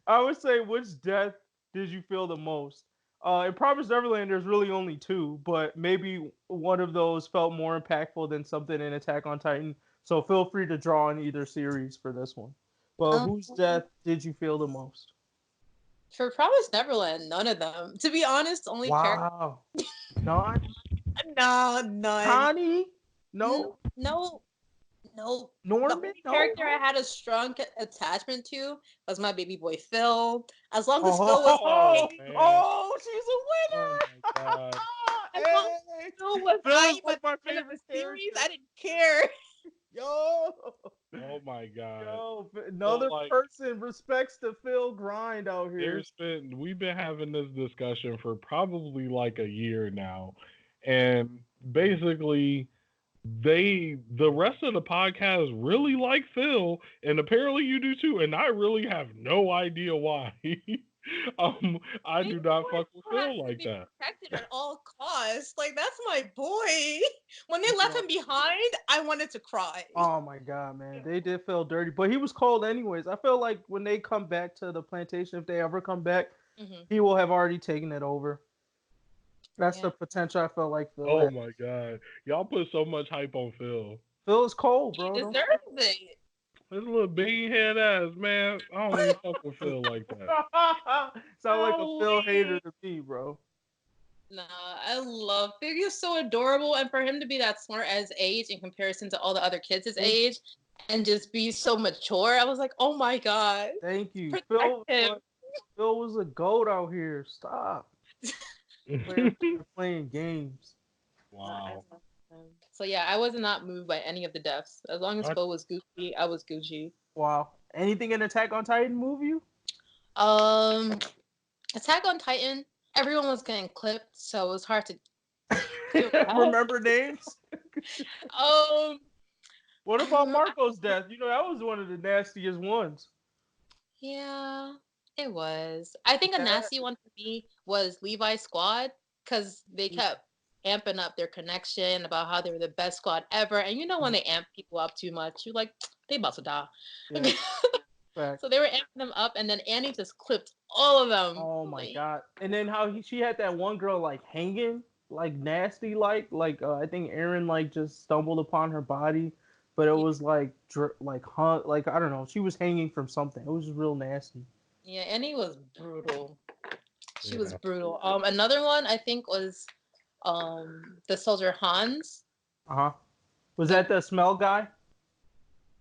I would say, which death did you feel the most? In Promised Neverland, there's really only 2, but maybe one of those felt more impactful than something in Attack on Titan. So feel free to draw on either series for this one. But whose death did you feel the most? For Promised Neverland, none of them. To be honest, only wow. None? No, none. Connie? No? No. Norman? The only character I had a strong attachment to was my baby boy Phil. As long as Phil was she's a winner! Oh my god. As long as Phil was Ight by the end of the series, I didn't care. Yo! Oh my god. Yo, another person respects the Phil grind out here. We've been having this discussion for probably like a year now. And basically the rest of the podcast really like Phil, and apparently you do too, and I really have no idea why. I do not fuck with Phil like that. Protected at all costs. Like, that's my boy. When they left him behind, I wanted to cry. Oh my god, man. They did feel dirty. But he was cold anyways. I feel like when they come back to the plantation, if they ever come back, he will have already taken it over. That's the potential I felt like Phil had. My god. Y'all put so much hype on Phil. Phil is cold, bro. He deserves it. This little bean head ass, man. I don't even fuck with Phil like that. Sound like a Phil hater to me, bro. Nah, I love Phil. He's so adorable, and for him to be that smart at his age in comparison to all the other kids his age, and just be so mature, I was like, oh my god. Thank you. Phil was a goat out here. Stop. Playing games. Wow. So yeah, I was not moved by any of the deaths. As long as Phil was Gucci, I was Gucci. Wow. Anything in Attack on Titan move you? Attack on Titan, everyone was getting clipped, so it was hard to remember names. What about Marco's death? You know, that was one of the nastiest ones. Yeah, it was. I think a nasty one for me was Levi's squad because they kept amping up their connection about how they were the best squad ever. And you know when they amp people up too much, you're like, they about to die. Yeah. So they were amping them up, and then Annie just clipped all of them. Oh my god! And then how she had that one girl like hanging, like nasty, like I think Aaron like just stumbled upon her body, but it was like like I don't know, she was hanging from something. It was just real nasty. Yeah, Annie was brutal. She was brutal. Another one I think was the soldier Hans. Was that the smell guy?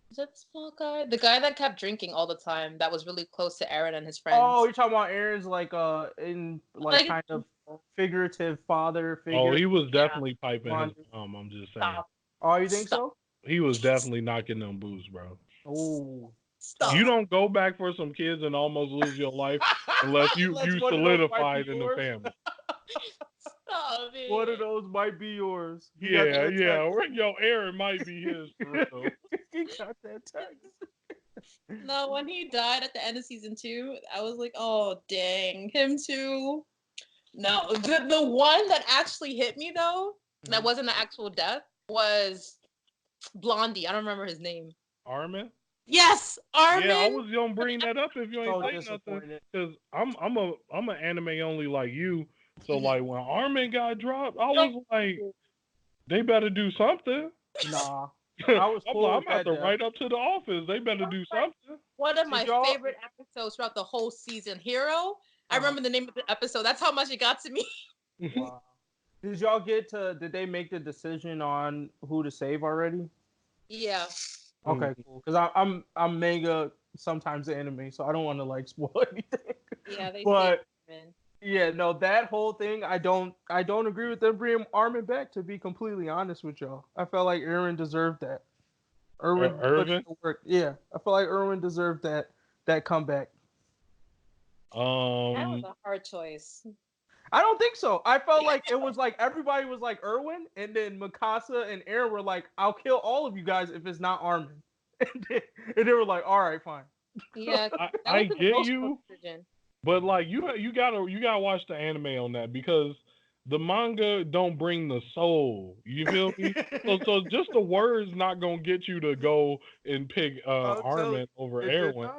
Is that the small guy? The guy that kept drinking all the time, that was really close to Aaron and his friends. Oh, you're talking about Aaron's in like kind of figurative father figure. Oh, he was definitely piping his mom. I'm just saying. Stop. Oh, you think so? He was definitely knocking them boots, bro. Oh. Stop. You don't go back for some kids and almost lose your life unless you solidified in the family. Stop it. One of those might be yours. Yo, Aaron might be his for real. He got that text. No, when he died at the end of season 2, I was like, oh dang, him too. No, the one that actually hit me though, that wasn't an actual death, was Blondie. I don't remember his name. Armin? Yes, Armin. Yeah, I was gonna bring that up if you ain't saying nothing, because I'm an anime only like you. So like when Armin got dropped, I was like, they better do something. Nah, I was cool. I'm about to write up to the office. They better do something. One of my favorite episodes throughout the whole season, Hero. I remember the name of the episode. That's how much it got to me. Wow. Did y'all did they make the decision on who to save already? Yeah. Okay, cool. Because I'm mega sometimes anime, so I don't want to like spoil anything. Yeah, they but yeah, no, that whole thing, I don't agree with them bringing Armin back. To be completely honest with y'all, I felt like Aaron deserved that. Irvin? Yeah, I feel like Irwin deserved that comeback. That was a hard choice. I don't think so. I felt like it was like everybody was like Irwin, and then Mikasa and Aaron were like, "I'll kill all of you guys if it's not Armin," and they were like, "All right, fine." Yeah, I get you, but like you gotta watch the anime on that, because the manga don't bring the soul. You feel me? so just the words not gonna get you to go and pick Armin over Erwin.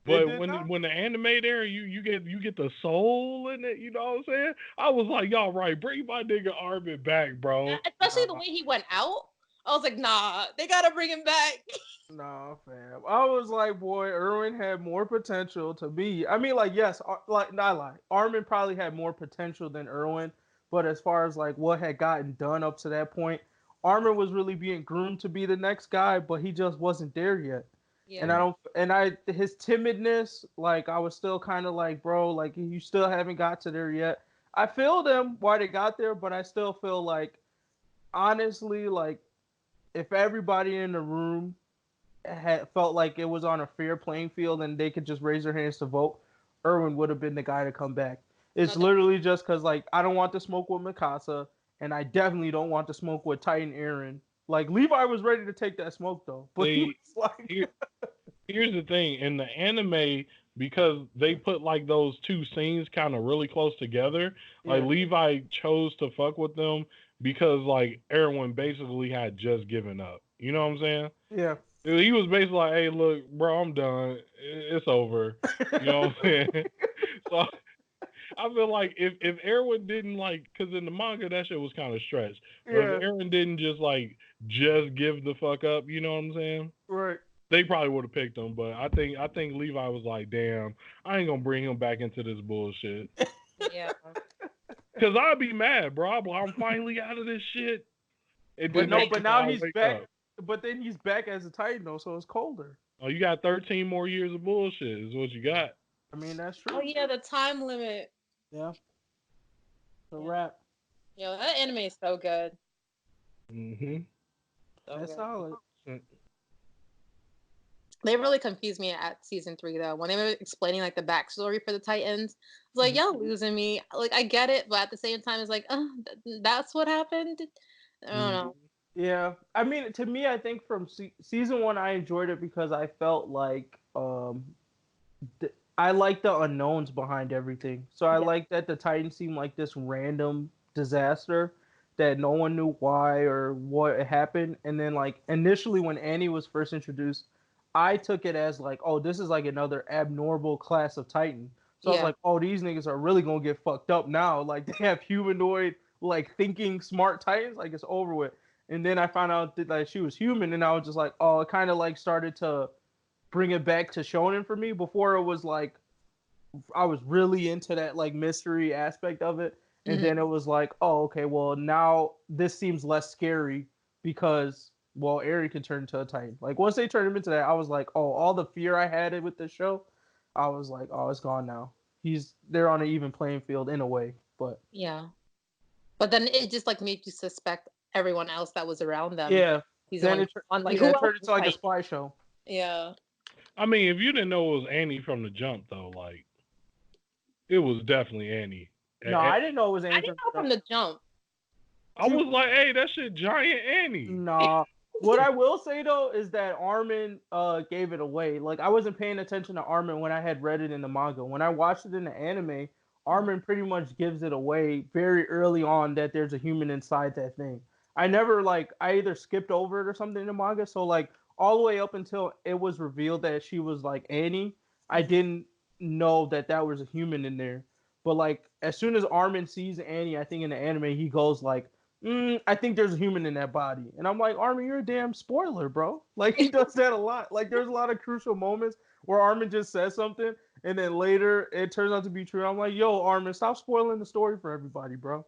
But when the anime there, you get the soul in it. You know what I'm saying? I was like, y'all right, bring my nigga Armin back, bro. Especially the way he went out. I was like, nah, they gotta bring him back. Nah, fam. I was like, boy, Irwin had more potential to be. I mean, like, yes, like, not lie. Armin probably had more potential than Irwin, but as far as like what had gotten done up to that point, Armin was really being groomed to be the next guy, but he just wasn't there yet. Yeah. And his timidness, like, I was still kind of like, bro, like, you still haven't got to there yet. I feel them why they got there, but I still feel like, honestly, like, if everybody in the room had felt like it was on a fair playing field and they could just raise their hands to vote, Irwin would have been the guy to come back. It's literally just because, like, I don't want to smoke with Mikasa, and I definitely don't want to smoke with Titan Aaron. Like, Levi was ready to take that smoke, though. But he was like... Here's the thing. In the anime, because they put, like, those two scenes kind of really close together, like, Levi chose to fuck with them because, like, Erwin basically had just given up. You know what I'm saying? Yeah. He was basically like, hey, look, bro, I'm done. It's over. You know what I'm saying? So I feel like if Erwin didn't, like, because in the manga, that shit was kind of stretched. But if Erwin didn't just give the fuck up, you know what I'm saying? Right. They probably would have picked him, but I think Levi was like, damn, I ain't gonna bring him back into this bullshit. Yeah. Because I'd be mad, bro. I'm finally out of this shit. But now he's back. But then he's back as a Titan, though, so it's colder. Oh, you got 13 more years of bullshit is what you got. I mean, that's true. Oh, yeah, the time limit. Yeah. The wrap. Yo, that anime is so good. Mm-hmm. That's solid. They really confused me at season 3, though. When they were explaining, like, the backstory for the Titans, I was like, y'all losing me. Like, I get it, but at the same time, it's like, that's what happened? I don't know. Yeah, I mean, to me, I think from season one, I enjoyed it because I felt like I like the unknowns behind everything. So I like that the Titans seemed like this random disaster that no one knew why or what happened. And then like initially when Annie was first introduced, I took it as like, oh, this is like another abnormal class of Titan. So I was Yeah. like, oh, these niggas are really gonna get fucked up now. Like they have humanoid, like thinking smart Titans. Like it's over with. And then I found out that like she was human, and I was just like, oh, it kind of like started to bring it back to shonen for me. Before it was like I was really into that like mystery aspect of it, and then it was like, oh, okay, well now this seems less scary because well, Eri can turn into a Titan. Like once they turned him into that, I was like, oh, all the fear I had with this show, I was like, oh, it's gone now. They're on an even playing field in a way, but yeah. But then it just like made you suspect everyone else that was around them. yeah. He's Then like, it who turned else? into like a spy show. Yeah. I mean, if you didn't know it was Annie from the jump, though, like it was definitely Annie. No, I didn't know it was Annie. I didn't know from the jump. I was like, hey, that shit giant Annie. Nah. What I will say though is that Armin gave it away. Like I wasn't paying attention to Armin when I had read it in the manga. When I watched it in the anime, Armin pretty much gives it away very early on that there's a human inside that thing. I never like I either skipped over it or something in the manga. So like all the way up until it was revealed that she was like Annie, I didn't know that that was a human in there. But like as soon as Armin sees Annie, I think in the anime he goes like, I think there's a human in that body. And I'm like, Armin, you're a damn spoiler, bro. Like, he does that a lot. Like, there's a lot of crucial moments where Armin just says something, and then later it turns out to be true. I'm like, yo, Armin, stop spoiling the story for everybody, bro.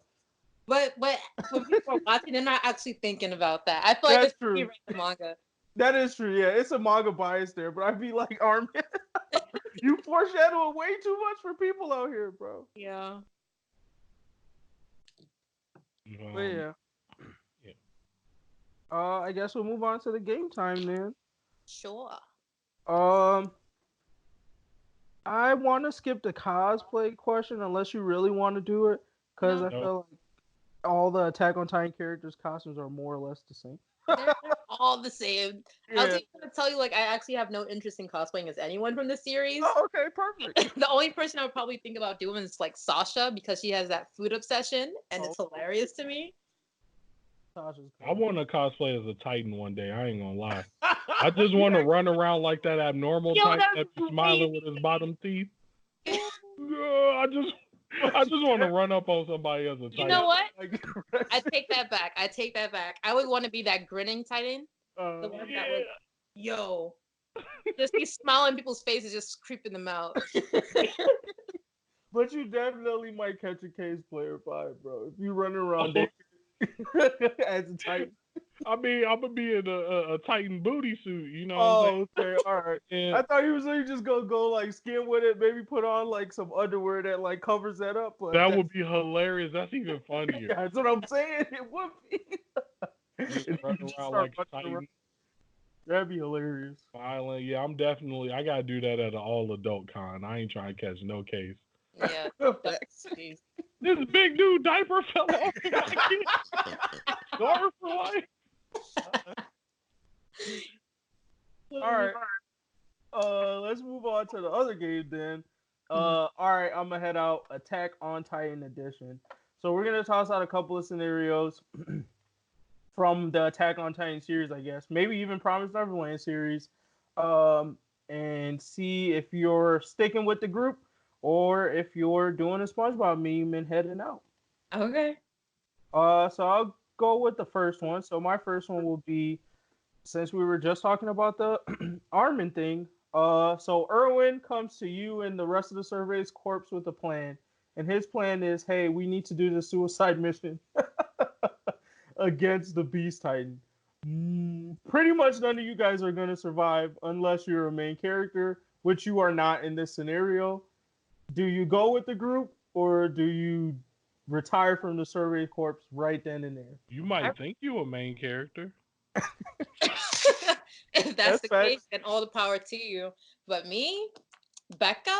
But when people are watching, they're not actually thinking about that. I feel like That's it's true. read the manga. That is true, yeah. It's a manga bias there, but I'd be like, Armin, you foreshadow way too much for people out here, bro. Yeah. But yeah. I guess we'll move on to the game time then. Sure. I want to skip the cosplay question unless you really want to do it, because I feel like all the Attack on Titan characters' costumes are more or less the same. They're all the same. Yeah. I was going to tell you, like, I actually have no interest in cosplaying as anyone from the series. Oh, okay, perfect. The only person I would probably think about doing is like Sasha, because she has that food obsession, and it's hilarious to me. I want to cosplay as a Titan one day. I ain't gonna lie. I just want to run around like that abnormal Titan that be smiling with his bottom teeth. I just want to run up on somebody as a Titan. You know what? I take that back. I would want to be that grinning Titan. The one that would, yo, just be smiling in people's faces, just creeping them out. But you definitely might catch a case player vibe, bro. If you run around as a Titan. I mean, I'm gonna be in a Titan booty suit, you know. Oh, okay, all right. I thought he was really just gonna go like skin with it, maybe put on like some underwear that like covers that up. But that would be hilarious. That's even funnier. That's what I'm saying. It would be. Just run around like Titan. That'd be hilarious. Violent, yeah. I gotta do that at an all adult con. I ain't trying to catch no case. Yeah. This big dude diaper fell off. Guard for life. All right. Let's move on to the other game then. All right, I'm gonna head out. Attack on Titan edition. So we're gonna toss out a couple of scenarios from the Attack on Titan series, I guess. Maybe even Promised Neverland series. And see if you're sticking with the group or if you're doing a SpongeBob meme and heading out. Okay. So I'll go with the first one. So my first one will be, since we were just talking about the Armin thing. So Erwin comes to you and the rest of the Survey's corps with a plan, and his plan is, hey, we need to do the suicide mission against the Beast Titan. Pretty much none of you guys are gonna survive unless you're a main character, which you are not in this scenario. Do you go with the group or do you retire from the Survey Corps right then and there? You might think you a main character. If that's the case, then all the power to you. But me, Becca,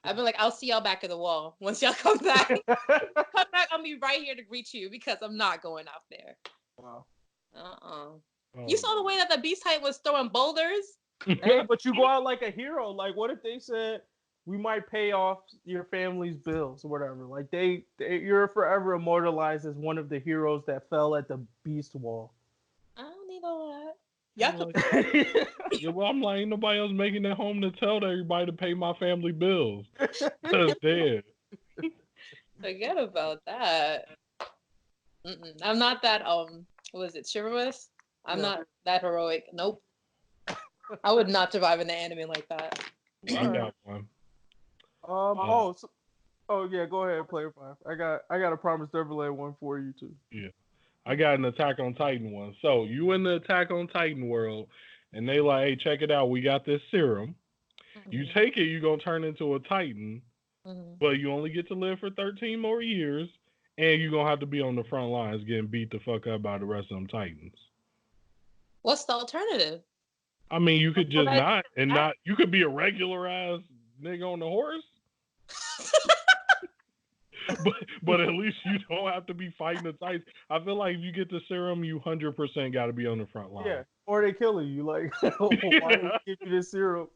I've been like, I'll see y'all back at the wall. Once y'all come back, I'll be right here to greet you because I'm not going out there. Wow. Oh. You saw the way that the Beast Titan was throwing boulders? Hey, but you go out like a hero. Like, what if they said we might pay off your family's bills or whatever? Like, you're forever immortalized as one of the heroes that fell at the Beast Wall. I don't need all that. Yeah. Yeah, well, I'm like, ain't nobody else making it home to tell everybody to pay my family bills. That's dead. Forget about that. I'm not that what was it, chivalrous? I'm not that heroic. Nope. I would not survive in the anime like that. I got one. Oh yeah, go ahead, Player 5. I got a Promised Neverland one for you too. Yeah. I got an Attack on Titan one. So you in the Attack on Titan world, and they like, hey, check it out. We got this serum. You take it, you're gonna turn into a Titan, but you only get to live for 13 more years, and you're gonna have to be on the front lines getting beat the fuck up by the rest of them Titans. What's the alternative? I mean, you could just you could be a regular ass nigga on the horse. but at least you don't have to be fighting the Titans. I feel like if you get the serum, you 100% got to be on the front line. Yeah, or they killing you. Like, why do you give you this serum?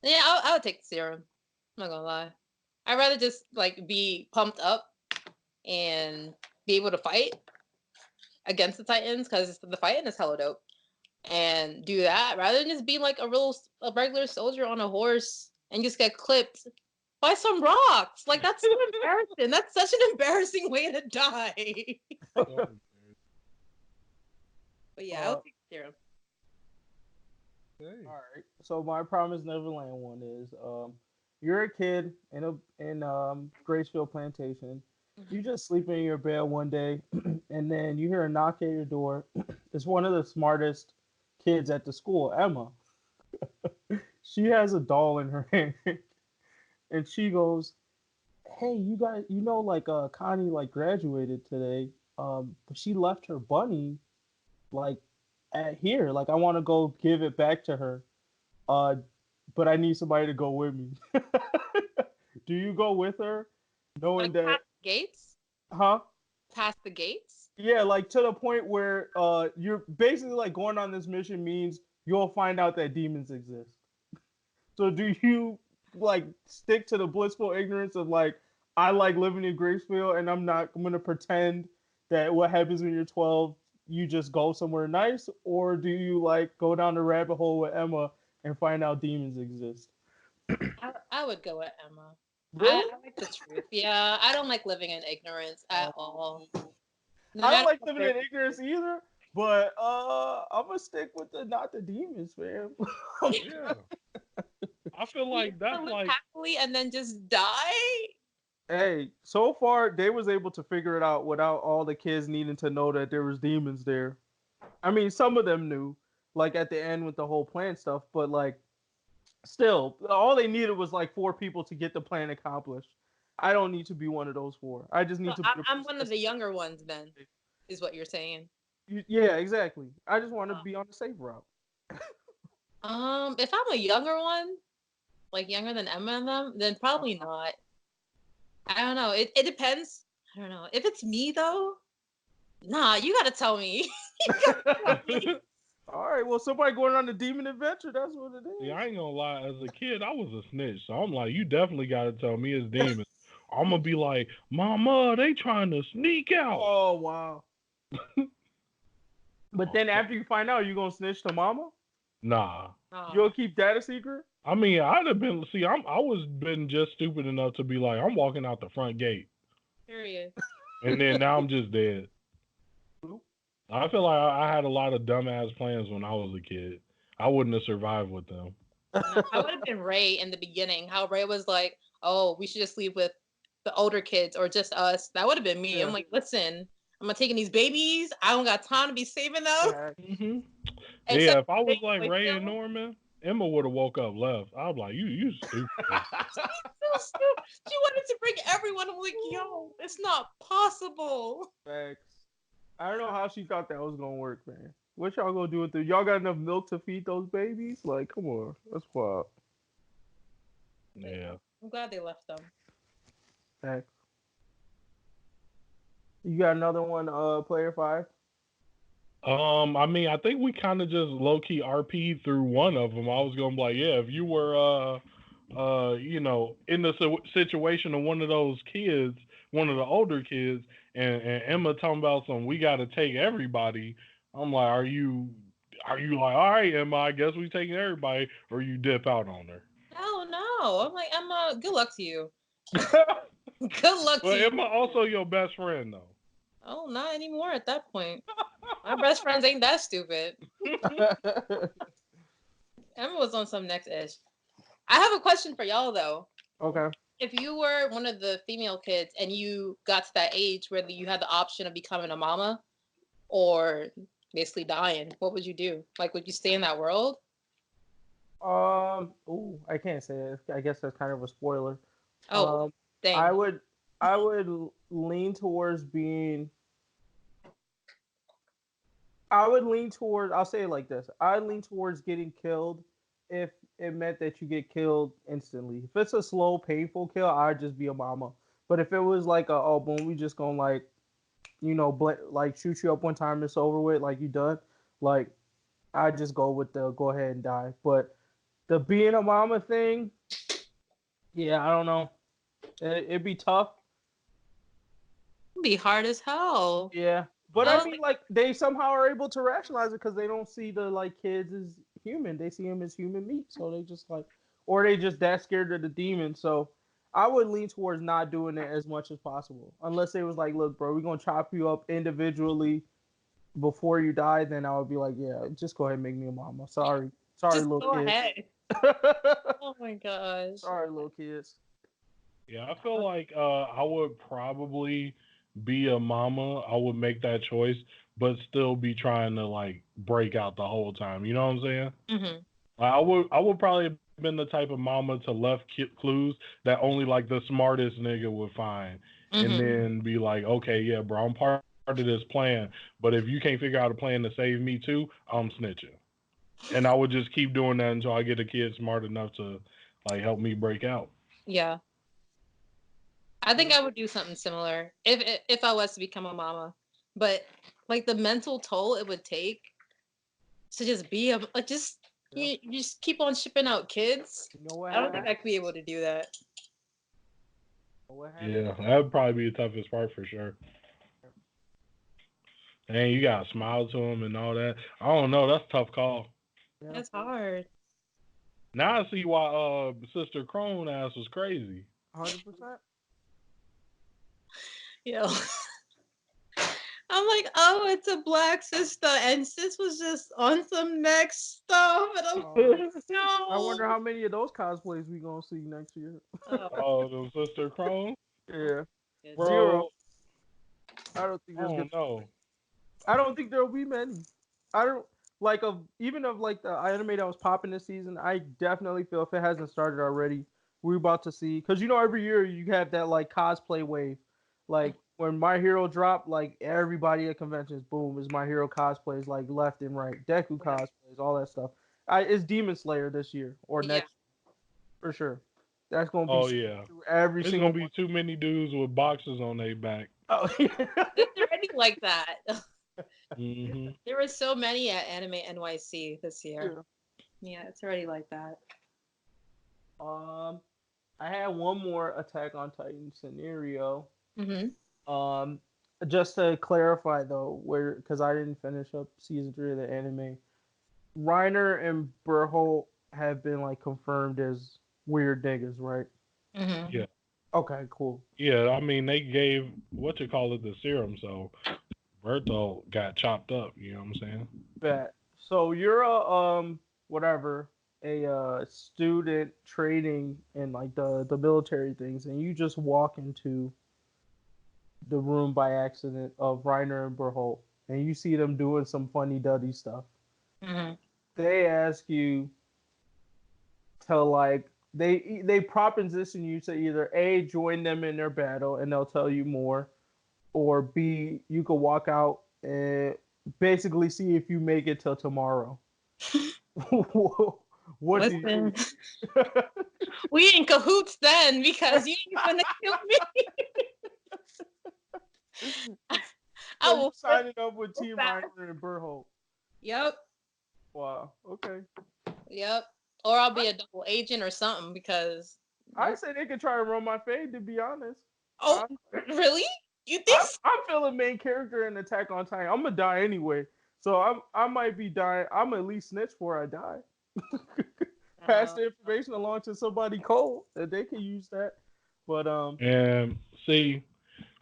Yeah, I would take the serum. I'm not gonna lie. I'd rather just like be pumped up and be able to fight against the Titans because the fighting is hella dope. And do that rather than just being like a regular soldier on a horse and just get clipped by some rocks. Like, that's so embarrassing. That's such an embarrassing way to die. But yeah, I'll take the serum. All right. So my Promised Neverland one is you're a kid in Gracefield Plantation. You just sleep in your bed one day, and then you hear a knock at your door. It's one of the smartest kids at the school, Emma. She has a doll in her hand, and she goes, "Hey, you guys, like Connie like graduated today, but she left her bunny like at here. Like I want to go give it back to her, but I need somebody to go with me. Do you go with her, knowing that past the gates? Huh? Past the gates? Yeah, like to the point where you're basically like going on this mission means you'll find out that demons exist. So do you like stick to the blissful ignorance of like I like living in Gracefield and I'm gonna pretend that what happens when you're 12 you just go somewhere nice, or do you like go down the rabbit hole with Emma and find out demons exist? I would go with Emma. Really? I like the truth. Yeah, I don't like living in ignorance at all. I don't like living in ignorance either, but I'm gonna stick with not the demons, man. Yeah. I feel like that's like happily and then just die. Hey, so far they was able to figure it out without all the kids needing to know that there was demons there. I mean, some of them knew, like at the end with the whole plan stuff, but like still, all they needed was like 4 people to get the plan accomplished. I don't need to be one of those 4. I just need to. I'm one of the younger ones, then, is what you're saying. Yeah, exactly. I just want to be on the safe route. If I'm a younger one, like younger than Emma and them, then probably not. I don't know. It depends. I don't know. If it's me though, nah, you gotta tell me. All right, well, somebody going on a demon adventure, that's what it is. Yeah, I ain't gonna lie. As a kid, I was a snitch. So I'm like, you definitely gotta tell me it's demons. I'm gonna be like, Mama, they trying to sneak out. Oh, wow. But then after you find out, you gonna snitch to Mama? Nah. You'll keep that a secret? I mean, I'd have been, I was been just stupid enough to be like, I'm walking out the front gate. Period. And then now I'm just dead. I feel like I had a lot of dumbass plans when I was a kid. I wouldn't have survived with them. I would have been Ray in the beginning. How Ray was like, "Oh, we should just leave with the older kids or just us." That would have been me. Yeah. I'm like, listen, I'm not taking these babies. I don't got time to be saving them. Mm-hmm. Yeah, if I was like Ray and Norman, Emma would have woke up left. I was like, you stupid. So stupid. She wanted to bring everyone. I'm like, yo, it's not possible. Facts. I don't know how she thought that was gonna work, man. What y'all gonna do with it? Y'all got enough milk to feed those babies? Like, come on, that's wild. Yeah. I'm glad they left them. Facts. You got another one, player 5? I mean, I think we kind of just low key RP through one of them. I was gonna be like, yeah, if you were, in the situation of one of those kids, one of the older kids, and Emma talking about some, we got to take everybody. I'm like, are you like, all right, Emma, I guess we taking everybody, or you dip out on her? Hell no. I'm like, Emma, good luck to you. Good luck to you. Emma also your best friend though. Oh, not anymore at that point. My best friends ain't that stupid. Emma was on some next ish. I have a question for y'all though. Okay. If you were one of the female kids and you got to that age where you had the option of becoming a mama or basically dying, what would you do? Like, would you stay in that world? Ooh, I can't say it. I guess that's kind of a spoiler. Oh, dang. I would lean towards being. I would lean towards. I'll say it like this. I lean towards getting killed if it meant that you get killed instantly. If it's a slow, painful kill, I'd just be a mama. But if it was like oh boom, we just gonna like, like shoot you up one time, it's over with, like you done, like I just go with the go ahead and die. But the being a mama thing, yeah, I don't know. It'd be tough. It'd be hard as hell. Yeah, but I mean, like they somehow are able to rationalize it because they don't see the like kids as human. They see them as human meat, so they just like, or they just that scared of the demon. So I would lean towards not doing it as much as possible, unless it was like, look, bro, we're gonna chop you up individually before you die. Then I would be like, yeah, just go ahead and make me a mama. Sorry, just little go kids. Ahead. Oh my gosh. Sorry, little kids. Yeah, I feel like I would probably be a mama. I would make that choice, but still be trying to like break out the whole time. You know what I'm saying? Mm-hmm. I would probably have been the type of mama to left clues that only like the smartest nigga would find, and then be like, okay, yeah, bro, I'm part of this plan, but if you can't figure out a plan to save me too, I'm snitching. And I would just keep doing that until I get a kid smart enough to like help me break out. Yeah. I think I would do something similar if I was to become a mama. But like the mental toll it would take to just be a you just keep on shipping out kids. You know what? I don't think I could be able to do that. Yeah, that would probably be the toughest part for sure. Dang, you gotta smile to him and all that. I don't know. That's a tough call. Yeah. That's hard. Now I see why Sister Crone ass was crazy. 100%. Yo. I'm like, oh, it's a black sister, and sis was just on some next stuff, and I'm no. I wonder how many of those cosplays we gonna see next year. Oh, the Sister Crone? Yeah. Bro, 0. I don't think there's good. No. I don't think there'll be many. I don't like even of like the anime that was popping this season. I definitely feel if it hasn't started already, we're about to see, because every year you have that like cosplay wave, like when My Hero dropped, like everybody at conventions, boom, is My Hero cosplays like left and right, Deku cosplays, all that stuff. It's Demon Slayer this year or next for sure. That's gonna be every There's single. There's gonna be too many dudes with boxes on their back. Oh, it's already like that. Mm-hmm. There were so many at Anime NYC this year. Yeah, it's already like that. I had one more Attack on Titan scenario. Just to clarify though, because I didn't finish up season 3 of the anime, Reiner and Bertholdt have been like confirmed as weird niggas, right? Yeah. Okay, cool. Yeah, I mean they gave the serum, so Bertholdt got chopped up. You know what I'm saying? Bet. So you're a a student training in like the military things, and you just walk into the room by accident of Reiner and Bertholdt, and you see them doing some funny duddy stuff. They ask you to like they proposition you to either A, join them in their battle and they'll tell you more, or B, you could walk out and basically see if you make it till tomorrow. What do you do? We in cahoots then, because you ain't gonna kill me. I will signing up with Team Reiner and Bertholdt. Yep. Wow. Okay. Yep. Or I'll be a double agent or something because I say they could try and run my fade. To be honest. Oh, really? You think? I'm feeling main character in Attack on Titan. I'm gonna die anyway, so I might be dying. I'm at least snitch before I die. Pass the information along to somebody cold that they can use that. But and see,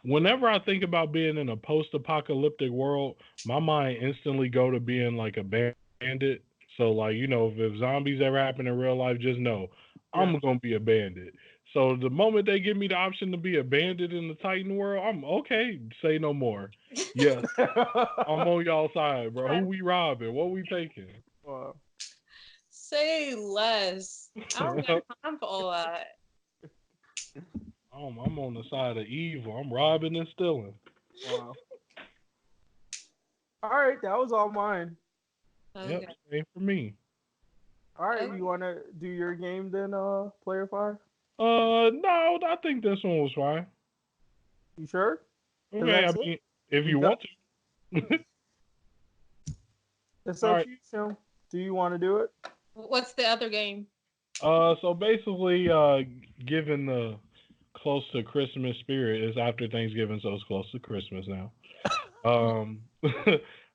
whenever I think about being in a post-apocalyptic world, my mind instantly go to being like a bandit. So like, you know, if zombies ever happen in real life, just know I'm gonna be a bandit. So the moment they give me the option to be a bandit in the Titan world, I'm okay. Say no more. Yes, I'm on y'all side, bro. Who we robbing? What we taking? Say less. I don't got time for all that. I'm on the side of evil. I'm robbing and stealing. Wow. All right, that was all mine. Okay. Yep, same for me. All right, you want to do your game then, Player 5? No, I think this one was fine. You sure? Okay, I mean, if you want to. It's up to you, Sean. Do you want to do it? What's the other game? So basically, given the close to Christmas spirit, is after Thanksgiving, so it's close to Christmas now.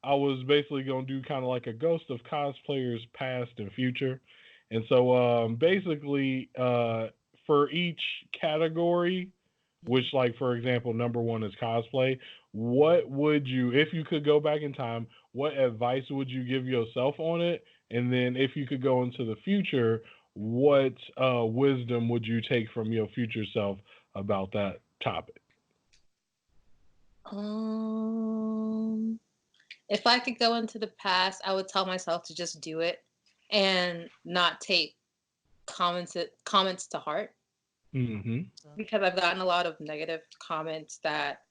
I was basically gonna do kind of like a ghost of cosplayers past and future, and so basically, for each category, which like for example, number one is cosplay. What would you, if you could go back in time, what advice would you give yourself on it? And then if you could go into the future, what wisdom would you take from your future self about that topic? If I could go into the past, I would tell myself to just do it and not take comments to heart. Mm-hmm. Because I've gotten a lot of negative comments that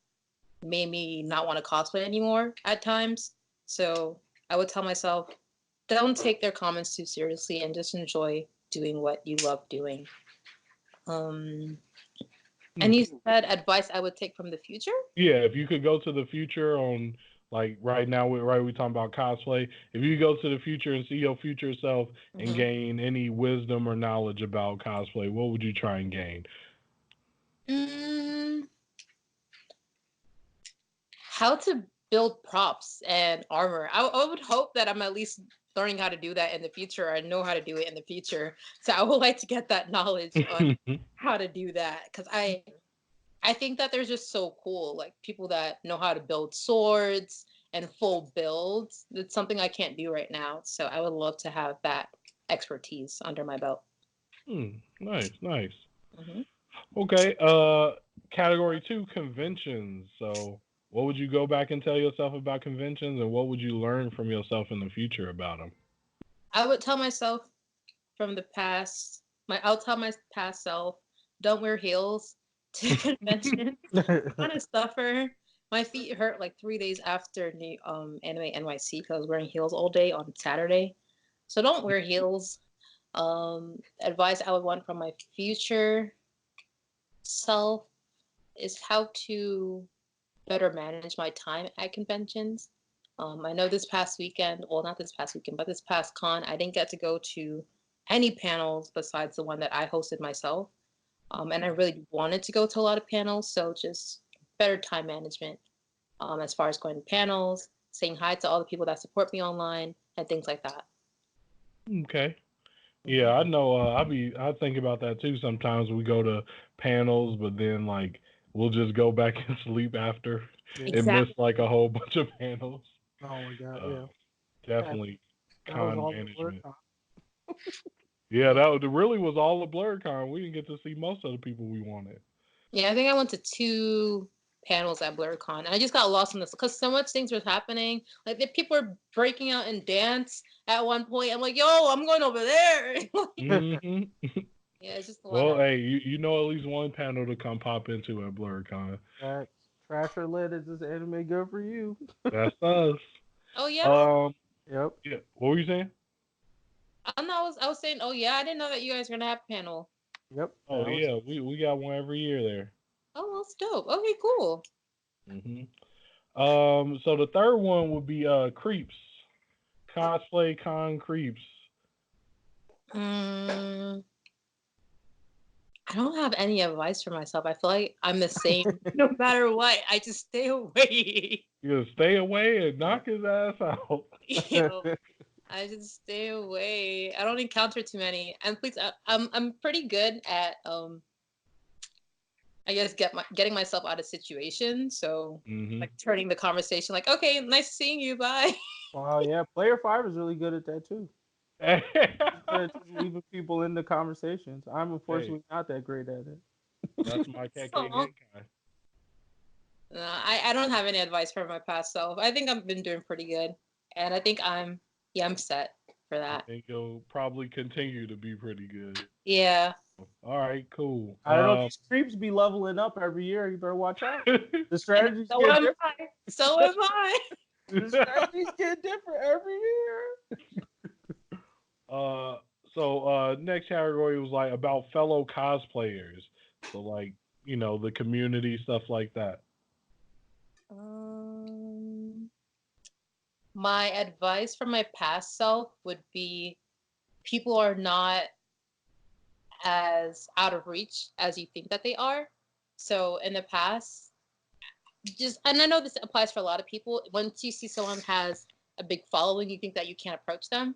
made me not want to cosplay anymore at times. So I would tell myself, don't take their comments too seriously and just enjoy doing what you love doing. And you said advice I would take from the future? Yeah, if you could go to the future on like right now, we talking about cosplay. If you go to the future and see your future self and gain any wisdom or knowledge about cosplay, what would you try and gain? How to build props and armor. I would hope that I'm at least learning how to do that in the future. Or I know how to do it in the future. So I would like to get that knowledge on how to do that. Because I think that they're just so cool. Like people that know how to build swords and full builds. It's something I can't do right now. So I would love to have that expertise under my belt. Nice. Okay. Category 2, conventions. So what would you go back and tell yourself about conventions, and what would you learn from yourself in the future about them? I would tell myself from the past, I'll tell my past self, don't wear heels to conventions. I'm gonna suffer. My feet hurt like 3 days after the Anime NYC because I was wearing heels all day on Saturday. So don't wear heels. Advice I would want from my future self is how to better manage my time at conventions. I know this past weekend, well, not this past weekend, but this past con, I didn't get to go to any panels besides the one that I hosted myself. And I really wanted to go to a lot of panels, so just better time management as far as going to panels, saying hi to all the people that support me online, and things like that. Okay. Yeah, I know. I think about that too. Sometimes we go to panels, but then like we'll just go back and sleep after and miss like a whole bunch of panels. Oh my god, yeah. Definitely con management. Yeah, that really was all a BlurCon. We didn't get to see most of the people we wanted. Yeah, I think I went to 2 panels at BlurCon, and I just got lost in this because so much things was happening. Like the people were breaking out in dance at one point. I'm like, yo, I'm going over there. Yeah, it's just a lot. Well, hey, you know at least one panel to come pop into at BlurCon. Trash or lit, is this anime good for you? That's us. Oh yeah. Yep. Yeah. What were you saying? I was saying, oh yeah, I didn't know that you guys were gonna have a panel. Yep. Oh yeah, we got one every year there. Oh, that's dope. Okay, cool. Mm-hmm. So the third one would be creeps, cosplay con creeps. I don't have any advice for myself. I feel like I'm the same no matter what. I just stay away. You stay away and knock his ass out. You know, I just stay away. I don't encounter too many. And please, I'm pretty good at I guess getting myself out of situations. So like turning the conversation like, okay, nice seeing you, bye. Wow, yeah, Player 5 is really good at that too. Just leaving people in the conversations. I'm unfortunately not that great at it. That's my KK guy. I don't have any advice for my past self. I think I've been doing pretty good, and I think I'm set for that. I think you'll probably continue to be pretty good. Yeah. All right, cool. I don't know. These creeps be leveling up every year. You better watch out. The strategies so get am different. I. So am I. The strategies get different every year. So next category was like about fellow cosplayers. So like, you know, the community, stuff like that. My advice for my past self would be people are not as out of reach as you think that they are. So in the past, and I know this applies for a lot of people, once you see someone has a big following, you think that you can't approach them.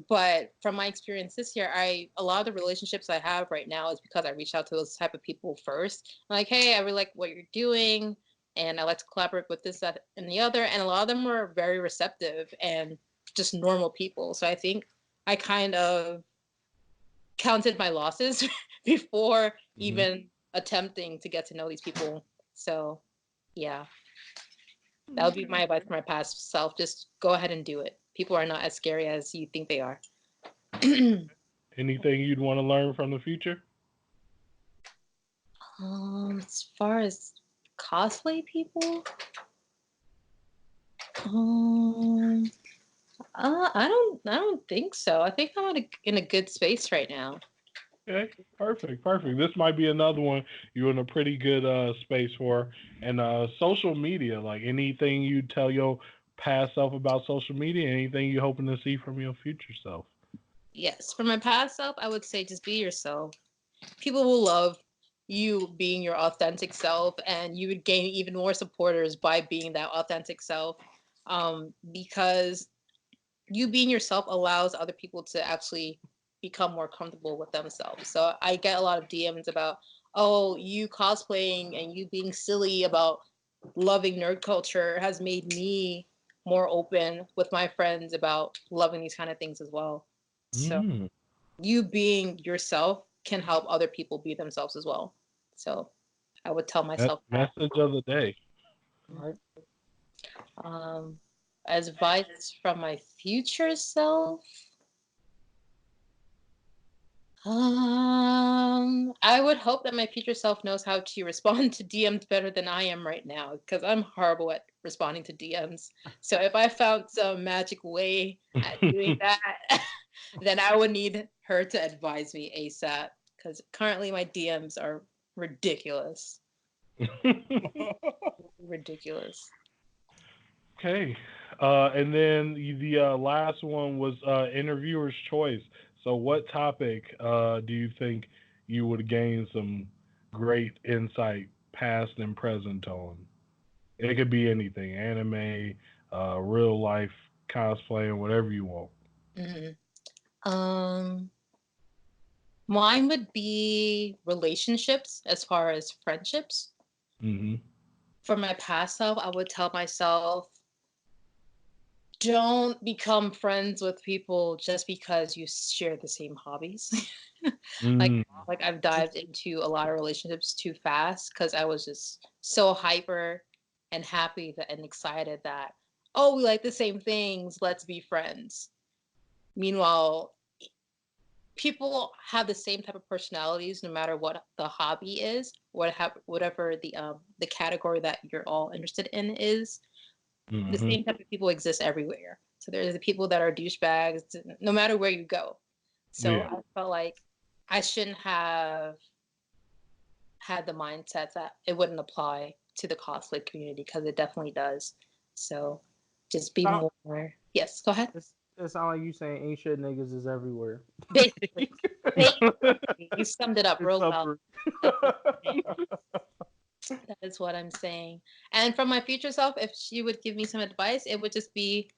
But from my experience this year, a lot of the relationships I have right now is because I reached out to those type of people first. I'm like, hey, I really like what you're doing, and I like to collaborate with this, that, and the other. And a lot of them were very receptive and just normal people. So I think I kind of counted my losses before even attempting to get to know these people. So yeah, that would be my advice for my past self. Just go ahead and do it. People are not as scary as you think they are. Anything you'd want to learn from the future? As far as cosplay people, I don't think so. I think I'm in a good space right now. Okay, perfect. This might be another one you're in a pretty good space for. And social media, like anything you tell your past self about social media, anything you're hoping to see from your future self. Yes, for my past self, I would say just be yourself. People will love you being your authentic self, and you would gain even more supporters by being that authentic self. Because you being yourself allows other people to actually become more comfortable with themselves. So I get a lot of DMs about, oh, you cosplaying and you being silly about loving nerd culture has made me more open with my friends about loving these kind of things as well. So you being yourself can help other people be themselves as well. So I would tell myself that. Message of the day. Right. Advice from my future self. I would hope that my future self knows how to respond to DMs better than I am right now, because I'm horrible at responding to DMs. So if I found some magic way at doing that, then I would need her to advise me ASAP, because currently my DMs are ridiculous. Ridiculous. Okay. And then the last one was interviewer's choice. So, what topic do you think you would gain some great insight, past and present, on? It could be anything: anime, real life, cosplaying, whatever you want. Mm-hmm. Mine would be relationships as far as friendships. Mm-hmm. For my past self, I would tell myself, don't become friends with people just because you share the same hobbies. like I've dived into a lot of relationships too fast because I was just so hyper and happy and excited that, oh, we like the same things, let's be friends. Meanwhile, people have the same type of personalities no matter what the hobby is, whatever the category that you're all interested in is. The same type of people exist everywhere. So there's the people that are douchebags no matter where you go. So I felt like I shouldn't have had the mindset that it wouldn't apply to the cosplay community, because it definitely does. So just be Sound- more. Yes, go ahead. It sounds like you saying ain't shit niggas is everywhere. Basically, basically, you summed it up It's real well. upper. That is what I'm saying. And from my future self, if she would give me some advice, it would just be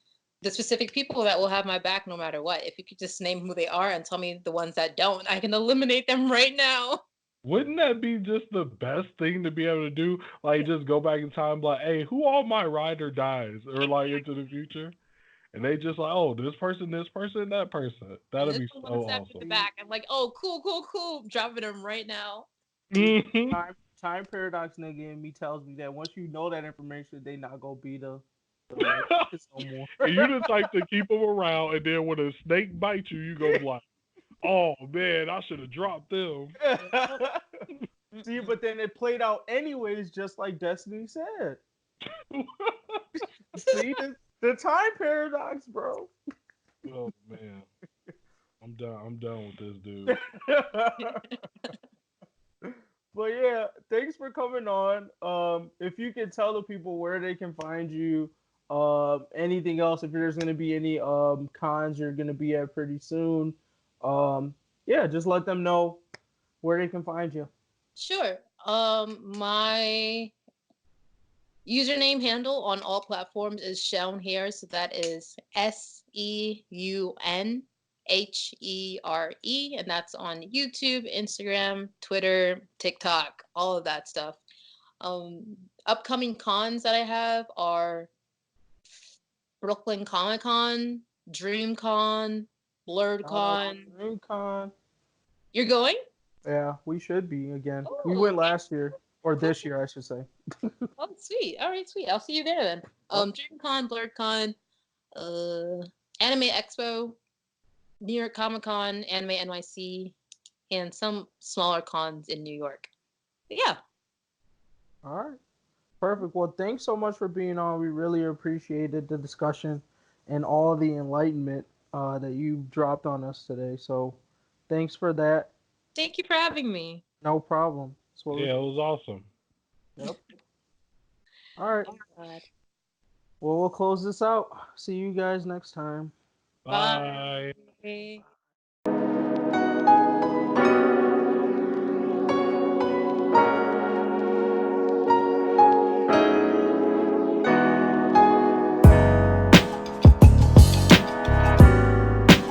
the specific people that will have my back no matter what. If you could just name who they are and tell me the ones that don't, I can eliminate them right now. Wouldn't that be just the best thing to be able to do? Like, just go back in time, like, hey, who all my ride or dies, or like into the future, and they just like, oh, this person, that person. And That'd this be one so wants to stab me in the awesome. back. I'm like, oh, cool. Dropping them right now. Time paradox nigga in me tells me that once you know that information, they not gonna be the no more. And you the type to keep them around, and then when a snake bites you, you go like, oh man, I should have dropped them. See, but then it played out anyways, just like Destiny said. See, the time paradox, bro. Oh man, I'm done. I'm done with this dude. But yeah, thanks for coming on. If you could tell the people where they can find you, anything else, if there's gonna be any cons you're gonna be at pretty soon, yeah, just let them know where they can find you. Sure. My username handle on all platforms is SeunHere, so that is SeunHere, and that's on YouTube, Instagram, Twitter, TikTok, all of that stuff. Upcoming cons that I have are Brooklyn Comic Con, DreamCon, BlurredCon. DreamCon. You're going? Yeah, we should be again. Oh, We went okay. last year, or this year, I should say. Oh, sweet. All right, sweet. I'll see you there then. Oh. DreamCon, BlurredCon, Anime Expo, New York Comic Con, Anime NYC, and some smaller cons in New York. But yeah. All right. Perfect. Well, thanks so much for being on. We really appreciated the discussion and all the enlightenment that you dropped on us today. So thanks for that. Thank you for having me. No problem. Yeah, it was awesome. Yep. All right. Oh, God. Well, we'll close this out. See you guys next time. Bye. Bye.